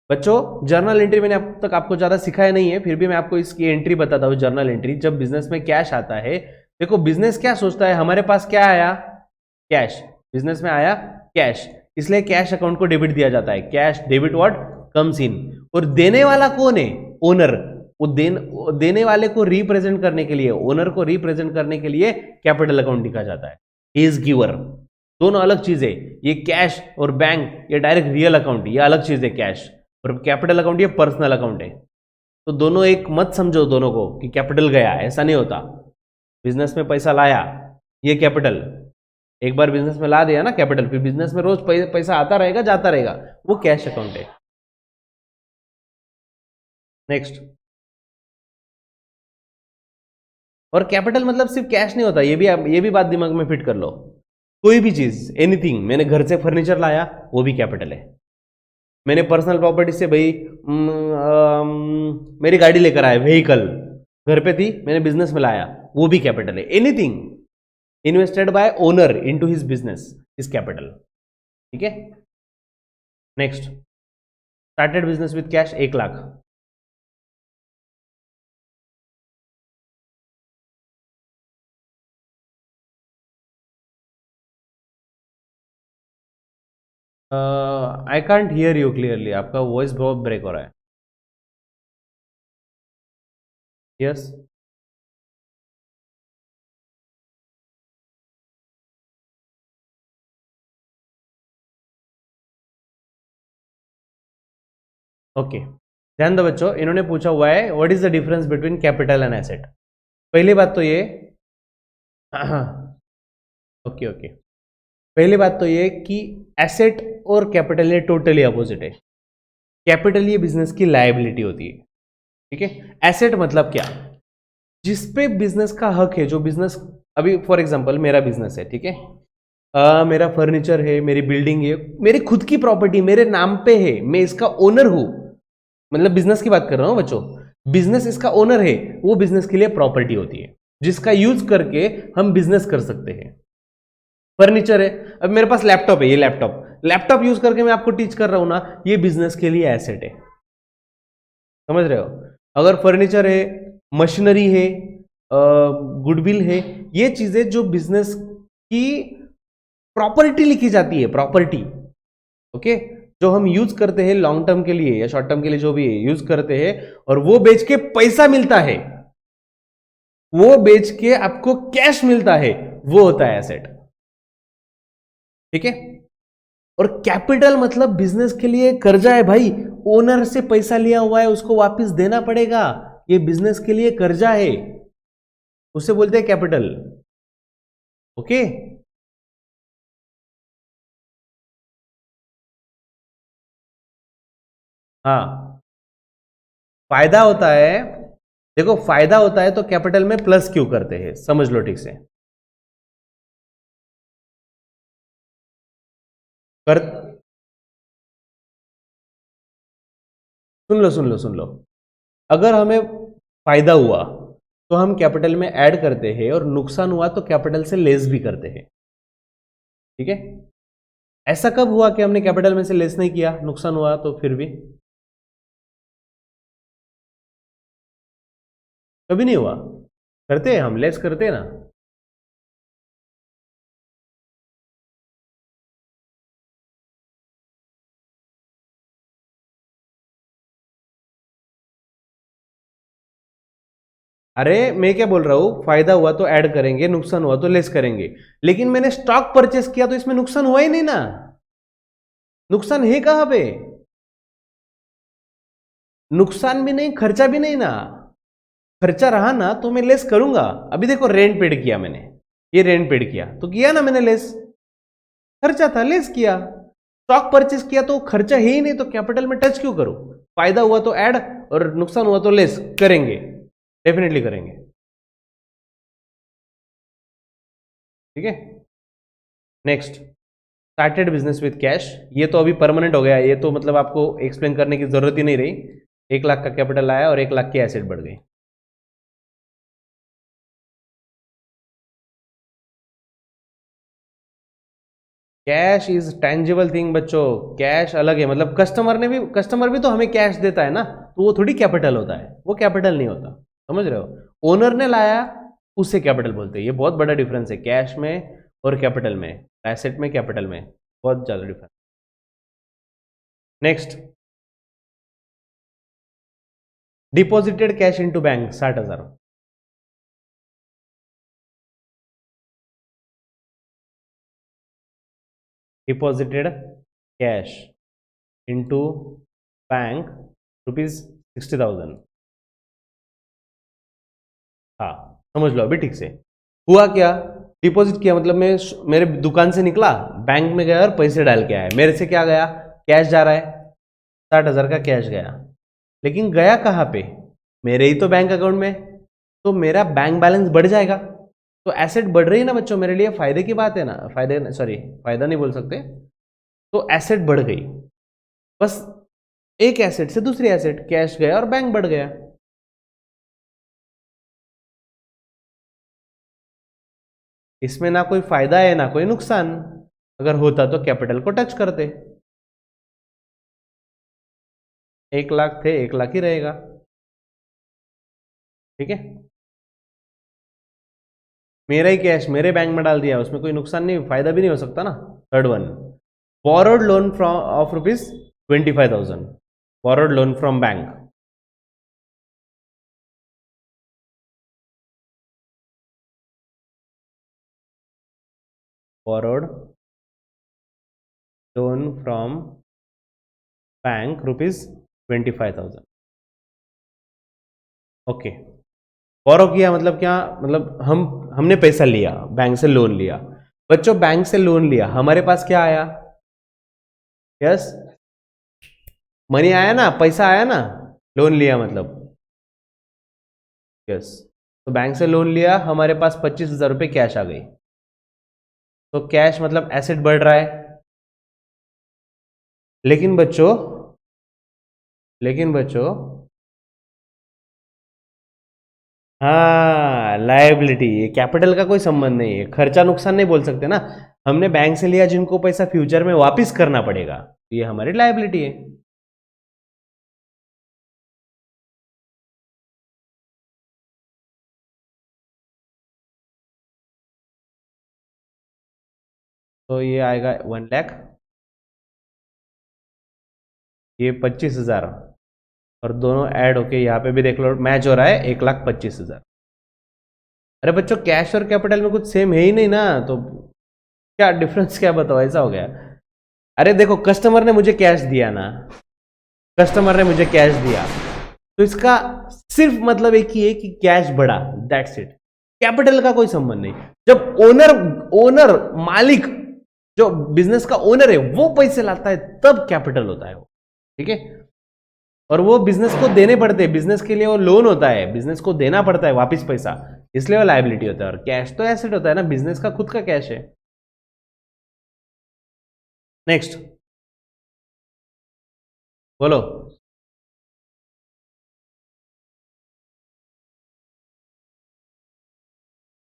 बच्चों जर्नल एंट्री मैंने अब तक आपको ज्यादा सिखाया नहीं है, फिर भी मैं आपको इसकी एंट्री बताता हूं। जर्नल एंट्री, जब बिजनेस में कैश आता है, देखो बिजनेस क्या सोचता है, हमारे पास क्या आया? कैश। बिजनेस में आया कैश, इसलिए कैश अकाउंट को डेबिट दिया जाता है। Cash debit what comes in, और देने वाला कौन है? ओनर। वो देने वाले को रिप्रेजेंट करने के लिए, ओनर को रिप्रेजेंट करने के लिए कैपिटल अकाउंट लिखा जाता है। ही इज गिवर, दोनों अलग चीज है। ये कैश और बैंक ये डायरेक्ट रियल अकाउंट, ये अलग चीज है कैश, और कैपिटल अकाउंट ये पर्सनल अकाउंट है। तो दोनों एक मत समझो दोनों को कि कैपिटल गया, ऐसा नहीं होता। बिजनेस में पैसा लाया, ये कैपिटल, एक बार बिजनेस में ला दिया ना कैपिटल, फिर बिजनेस में रोज पैसा आता रहेगा जाता रहेगा, वो कैश अकाउंट है। नेक्स्ट, और कैपिटल मतलब सिर्फ कैश नहीं होता, ये भी बात दिमाग में फिट कर लो। कोई भी चीज, एनीथिंग, मैंने घर से फर्नीचर लाया वो भी कैपिटल है। मैंने पर्सनल प्रॉपर्टी से भाई मेरी गाड़ी लेकर आया, व्हीकल घर पे थी, मैंने बिजनेस में लाया, वो भी कैपिटल है। Anything invested bye owner into his business is capital, ठीक है। Next, started business with cash 1 lakh. I can't hear you clearly, आपका वॉइस बहुत ब्रेक हो रहा है। यस, ओके, ध्यान दो बच्चों, इन्होंने पूछा हुआ है what is the difference between capital and asset. पहली बात तो ये, ओके ओके, पहली बात तो ये कि एसेट और कैपिटल ये टोटली अपोजिट है। कैपिटल ये बिजनेस की लायबिलिटी होती है, ठीक है। एसेट मतलब क्या? जिसपे बिजनेस का हक है, जो बिजनेस, अभी फॉर एग्जांपल मेरा बिजनेस है, ठीक है, मेरा फर्नीचर है, मेरी बिल्डिंग है, मेरी खुद की प्रॉपर्टी मेरे नाम पे है, मैं इसका ओनर हूं, मतलब बिजनेस की बात कर रहा हूं बच्चों, बिजनेस इसका ओनर है, वो बिजनेस के लिए प्रॉपर्टी होती है जिसका यूज करके हम बिजनेस कर सकते हैं। फर्नीचर है, अब मेरे पास लैपटॉप है, ये लैपटॉप यूज करके मैं आपको टीच कर रहा हूं ना, ये बिजनेस के लिए एसेट है, समझ रहे हो? अगर फर्नीचर है, मशीनरी है, गुडविल है, ये चीजें जो बिजनेस की प्रॉपर्टी लिखी जाती है, प्रॉपर्टी, ओके, जो हम यूज करते हैं लॉन्ग टर्म के लिए या शॉर्ट टर्म के लिए, जो भी यूज करते हैं और वो बेच के पैसा मिलता है, वो बेच के आपको कैश मिलता है, वो होता है एसेट। ठीक है। और कैपिटल मतलब बिजनेस के लिए कर्जा है भाई, ओनर से पैसा लिया हुआ है, उसको वापस देना पड़ेगा, ये बिजनेस के लिए कर्जा है, उसे बोलते हैं कैपिटल। ओके। हाँ, फायदा होता है, देखो फायदा होता है तो कैपिटल में प्लस क्यों करते हैं, समझ लो ठीक से। कर सुन लो सुन लो सुन लो, अगर हमें फायदा हुआ तो हम कैपिटल में ऐड करते हैं, और नुकसान हुआ तो कैपिटल से लेस भी करते हैं। ठीक है। ऐसा कब हुआ कि हमने कैपिटल में से लेस नहीं किया, नुकसान हुआ तो फिर भी? कभी नहीं हुआ। करते हैं हम, लेस करते हैं ना। अरे मैं क्या बोल रहा हूं, फायदा हुआ तो ऐड करेंगे, नुकसान हुआ तो लेस करेंगे, लेकिन मैंने स्टॉक परचेस किया तो इसमें नुकसान हुआ ही नहीं ना, नुकसान है कहां पे? नुकसान भी नहीं, खर्चा भी नहीं ना। खर्चा रहा ना तो मैं लेस करूंगा। अभी देखो रेंट पेड किया मैंने, ये रेंट पेड किया तो किया ना मैंने लेस, खर्चा था लेस किया। स्टॉक परचेस किया तो खर्चा है ही नहीं, तो कैपिटल में टच क्यों करूं? फायदा हुआ तो ऐड, और नुकसान हुआ तो लेस करेंगे, डेफिनेटली करेंगे। ठीक है। Next, started business with cash, ये तो अभी परमानेंट हो गया, ये तो मतलब आपको एक्सप्लेन करने की जरूरत ही नहीं रही। 1 लाख का कैपिटल आया और 1 लाख की एसेट बढ़ गई। कैश इज टेंजिबल थिंग बच्चों, कैश अलग है, मतलब कस्टमर भी तो हमें कैश देता है ना, तो वो थोड़ी कैपिटल होता है, वो कैपिटल नहीं होता। समझ रहे हो, ओनर ने लाया उसे कैपिटल बोलते हैं, ये बहुत बड़ा डिफरेंस है कैश में और कैपिटल में, एसेट में कैपिटल में, बहुत ज्यादा difference. Next, deposited cash into bank 60,000। Deposited cash into bank ₹60,000। हाँ, समझ लो अभी ठीक से। हुआ क्या, डिपॉजिट किया मतलब मैं मेरे दुकान से निकला, बैंक में गया और पैसे डाल के आया, मेरे से क्या गया, कैश जा रहा है, 60,000 का कैश गया, लेकिन गया कहाँ पे, मेरे ही तो बैंक अकाउंट में, तो मेरा बैंक बैलेंस बढ़ जाएगा, तो एसेट बढ़ रही है ना बच्चों, मेरे लिए फायदे की बात है ना, फायदे सॉरी, फायदा नहीं बोल सकते, तो एसेट बढ़ गई, बस एक एसेट से दूसरी एसेट, कैश गया और बैंक बढ़ गया। इसमें ना कोई फायदा है ना कोई नुकसान, अगर होता तो कैपिटल को टच करते। 1 लाख थे, 1 लाख ही रहेगा। ठीक है। मेरा ही कैश मेरे बैंक में डाल दिया, उसमें कोई नुकसान नहीं, फायदा भी नहीं हो सकता ना। Third one, borrowed loan from of rupees 25,000, borrowed loan from bank, borrowed loan from bank ₹25,000। Okay, बोरो किया मतलब क्या, मतलब हमने पैसा लिया, बैंक से लोन लिया, बच्चों बैंक से लोन लिया, हमारे पास क्या आया, यस, मनी आया ना, पैसा आया ना, लोन लिया मतलब, यस, तो बैंक से लोन लिया, हमारे पास 25,000 रुपये कैश आ गई, तो कैश मतलब एसेट बढ़ रहा है, लेकिन बच्चों लेकिन बच्चों हाँ, लायबिलिटी, ये कैपिटल का कोई संबंध नहीं है, खर्चा नुकसान नहीं बोल सकते ना, हमने बैंक से लिया जिनको पैसा फ्यूचर में वापस करना पड़ेगा, ये हमारी लायबिलिटी है। तो ये आएगा 1 लाख, ये 25,000 और दोनों ऐड होके यहाँ पे भी देख लो मैच हो रहा है 1,25,000। अरे बच्चों कैश और कैपिटल में कुछ सेम है ही नहीं ना, तो क्या डिफरेंस क्या बताओ, ऐसा हो गया। अरे देखो कस्टमर ने मुझे कैश दिया ना, कस्टमर ने मुझे कैश दिया, तो इसका सिर्फ मतलब एक ही है कि कैश बढ़ा, दैट्स इट। कैपिटल का कोई संबंध नहीं। जब ओनर ओनर मालिक जो बिजनेस का ओनर है वो पैसे लाता है तब कैपिटल होता है वो, ठीक है। और वो बिजनेस को देने पड़ते हैं, बिजनेस के लिए वो लोन होता है, बिजनेस को देना पड़ता है वापस पैसा, इसलिए वो लायबिलिटी होता है। और कैश तो एसेट होता है ना, बिजनेस का खुद का कैश है। नेक्स्ट बोलो।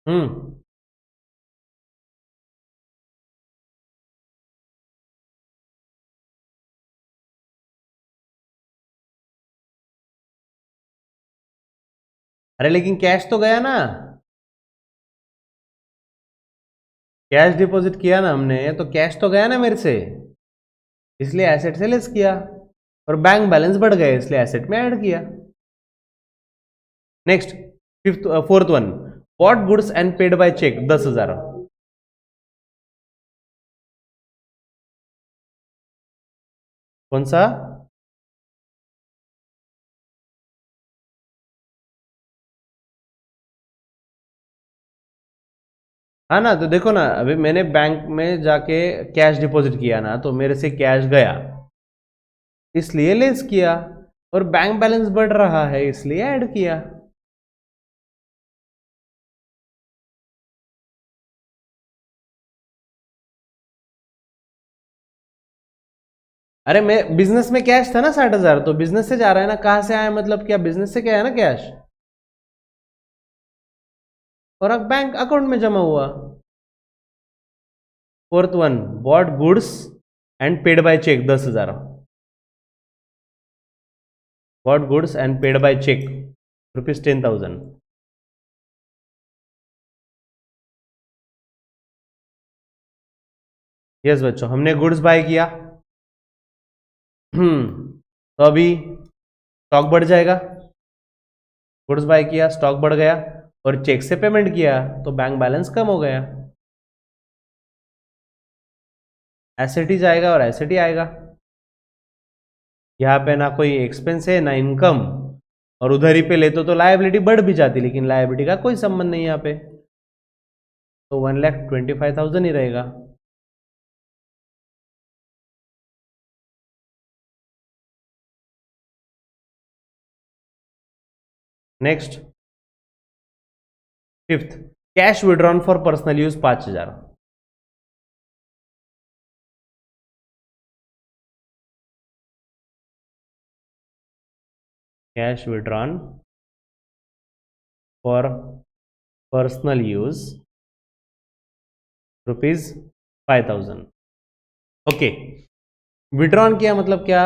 हम्म। अरे लेकिन कैश तो गया ना, कैश डिपॉजिट किया ना हमने, तो कैश तो गया ना मेरे से, इसलिए एसेट से लेस किया। और बैंक बैलेंस बढ़ गए इसलिए एसेट में ऐड किया। Next fourth one, bought goods and paid by cheque 10,000। कौन सा? हाँ ना, तो देखो ना, अभी मैंने बैंक में जाके कैश डिपॉजिट किया ना, तो मेरे से कैश गया इसलिए लेस किया, और बैंक बैलेंस बढ़ रहा है इसलिए ऐड किया। अरे मैं बिजनेस में कैश था ना 60,000, तो बिजनेस से जा रहा है ना, कहां से आया मतलब क्या, बिजनेस से क्या है ना कैश, और अब बैंक अकाउंट में जमा हुआ। Fourth one, bought goods and paid by cheque 10,000। Bought goods and paid by cheque ₹10,000। Yes बच्चों, हमने गुड्स बाय किया, तो अभी स्टॉक बढ़ जाएगा। गुड्स बाय किया, स्टॉक बढ़ गया, और चेक से पेमेंट किया तो बैंक बैलेंस कम हो गया। एसेट ही जाएगा और एसेट ही आएगा। यहाँ पे ना कोई एक्सपेंस है ना इनकम, और उधर ही पे लेते तो लायबिलिटी बढ़ भी जाती, लेकिन लायबिलिटी का कोई संबंध नहीं यहाँ पे, तो 1,25,000 ही रहेगा। Next fifth, cash withdrawn for personal use 5,000। Cash withdrawn for personal use ₹5,000। Okay, withdrawn किया मतलब क्या,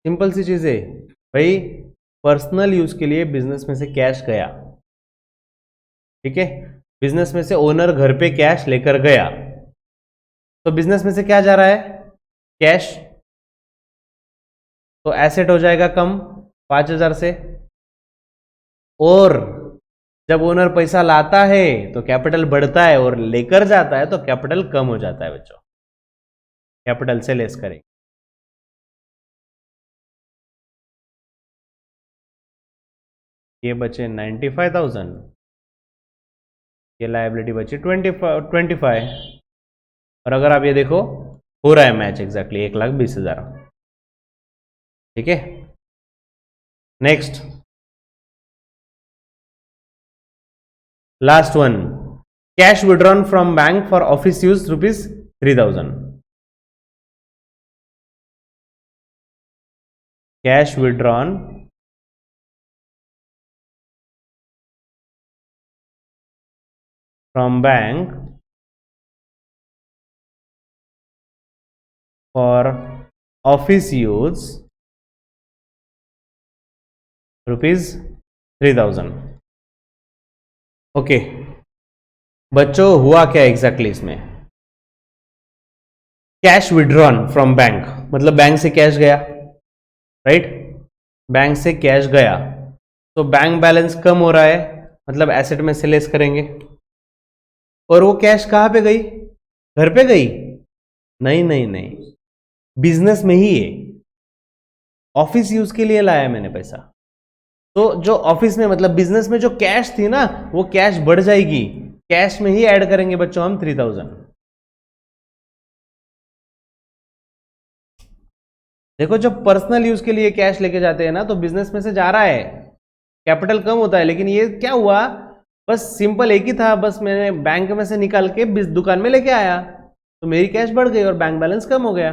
सिंपल सी चीज है भाई, पर्सनल यूज के लिए बिजनेस में से कैश गया, ठीक है। बिजनेस में से ओनर घर पे कैश लेकर गया, तो बिजनेस में से क्या जा रहा है, कैश, तो एसेट हो जाएगा कम 5,000 से। और जब ओनर पैसा लाता है तो कैपिटल बढ़ता है, और लेकर जाता है तो कैपिटल कम हो जाता है बच्चों, कैपिटल से लेस करेंगे। ये बचे 95,000, ये लायबिलिटी बची 25। और अगर आप ये देखो, हो रहा है मैच एग्जैक्टली 1,20,000, ठीक है। Next last one, cash withdrawn from bank for office use ₹3,000। Cash withdrawn from bank for office use ₹3,000। Okay बच्चों, हुआ क्या एग्जैक्टली इसमें, कैश विड्रॉन फ्रॉम बैंक मतलब बैंक से कैश गया, राइट। बैंक से कैश गया तो बैंक बैलेंस कम हो रहा है, मतलब एसेट में से लेस करेंगे। और वो कैश कहां पे गई? घर पे गई? नहीं नहीं नहीं, बिजनेस में ही है, ऑफिस यूज के लिए लाया मैंने पैसा। तो जो ऑफिस में मतलब बिजनेस में जो कैश थी ना, वो कैश बढ़ जाएगी, कैश में ही ऐड करेंगे बच्चों हम 3000। देखो जब पर्सनल यूज के लिए कैश लेके जाते हैं ना तो बिजनेस में से जा रहा है, कैपिटल कम होता है। लेकिन ये क्या हुआ, बस सिंपल एक ही था, बस मैंने बैंक में से निकाल के दुकान में लेके आया तो मेरी कैश बढ़ गई और बैंक बैलेंस कम हो गया।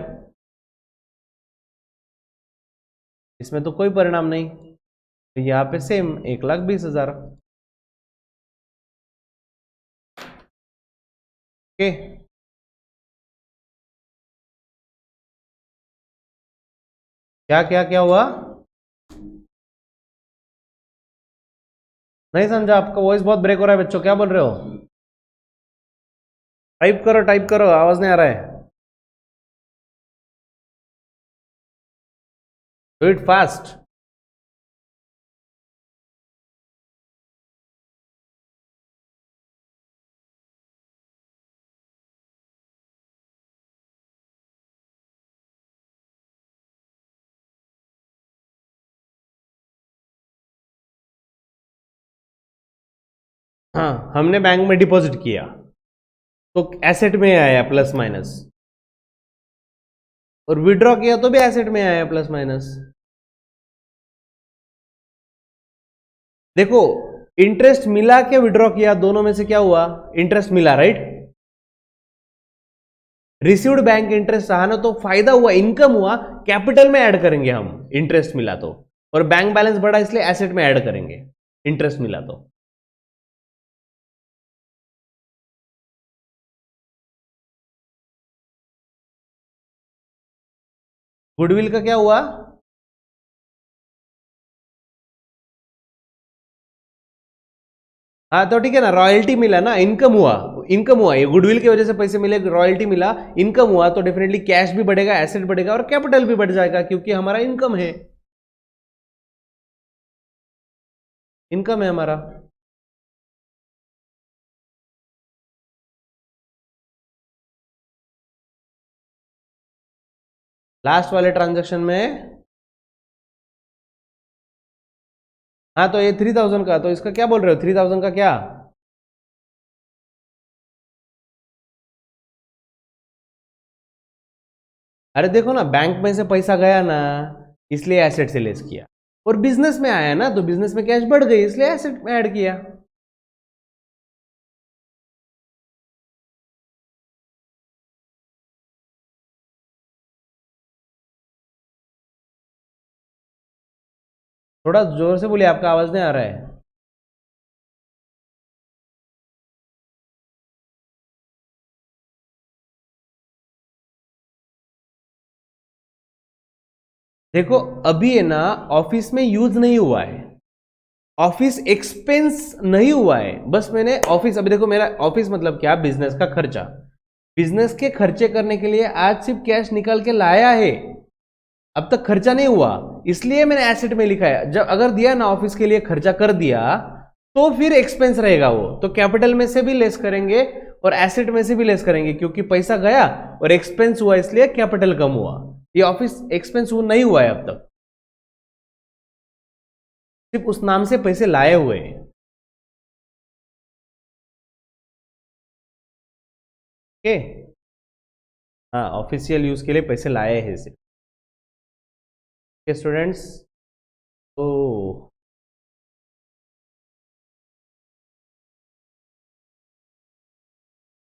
इसमें तो कोई परिणाम नहीं। तो यहां पे सेम 1,20,000। ओके, क्या क्या क्या हुआ? नहीं समझा, आपका वॉइस बहुत ब्रेक हो रहा है बच्चों, क्या बोल रहे हो? टाइप करो, आवाज नहीं आ रहा है। Do it fast. हाँ, हमने बैंक में डिपॉजिट किया तो एसेट में आया प्लस माइनस, और विड्रॉ किया तो भी एसेट में आया प्लस माइनस। देखो, इंटरेस्ट मिला के विड्रॉ किया, दोनों में से क्या हुआ? इंटरेस्ट मिला, राइट। रिसीव्ड बैंक इंटरेस्ट रहा ना तो फायदा हुआ, इनकम हुआ, कैपिटल में ऐड करेंगे हम, इंटरेस्ट मिला तो। और बैंक बैलेंस बढ़ा इसलिए एसेट में ऐड करेंगे, इंटरेस्ट मिला तो। गुडविल का क्या हुआ? हाँ तो ठीक है ना, रॉयल्टी मिला ना, इनकम हुआ, इनकम हुआ, ये गुडविल की वजह से पैसे मिले, रॉयल्टी मिला, इनकम हुआ, तो डेफिनेटली कैश भी बढ़ेगा, एसेट बढ़ेगा और कैपिटल भी बढ़ जाएगा क्योंकि हमारा इनकम है, इनकम है हमारा। लास्ट वाले ट्रांजेक्शन में, हाँ तो ये 3000 का, तो इसका क्या बोल रहे हो? 3000 का क्या? अरे देखो ना, बैंक में से पैसा गया ना, इसलिए एसेट से लेस किया, और बिजनेस में आया ना तो बिजनेस में कैश बढ़ गई इसलिए एसेट में ऐड किया। थोड़ा जोर से बोलिए, आपका आवाज नहीं आ रहा है। देखो अभी है ना, ऑफिस में यूज नहीं हुआ है, ऑफिस एक्सपेंस नहीं हुआ है, बस मैंने ऑफिस, अभी देखो मेरा ऑफिस मतलब क्या, बिजनेस का खर्चा, बिजनेस के खर्चे करने के लिए आज सिर्फ कैश निकाल के लाया है, अब तक खर्चा नहीं हुआ, इसलिए मैंने एसेट में लिखा है। जब अगर दिया ना ऑफिस के लिए खर्चा कर दिया तो फिर एक्सपेंस रहेगा, वो तो कैपिटल में से भी लेस करेंगे और एसेट में से भी लेस करेंगे, क्योंकि पैसा गया और एक्सपेंस हुआ इसलिए कैपिटल कम हुआ। ये ऑफिस एक्सपेंस हुआ नहीं हुआ है अब तक, सिर्फ उस नाम से पैसे लाए हुए हैं। ओके, हाँ ऑफिशियल यूज के लिए पैसे लाए हैं सिर्फ। स्टूडेंट्स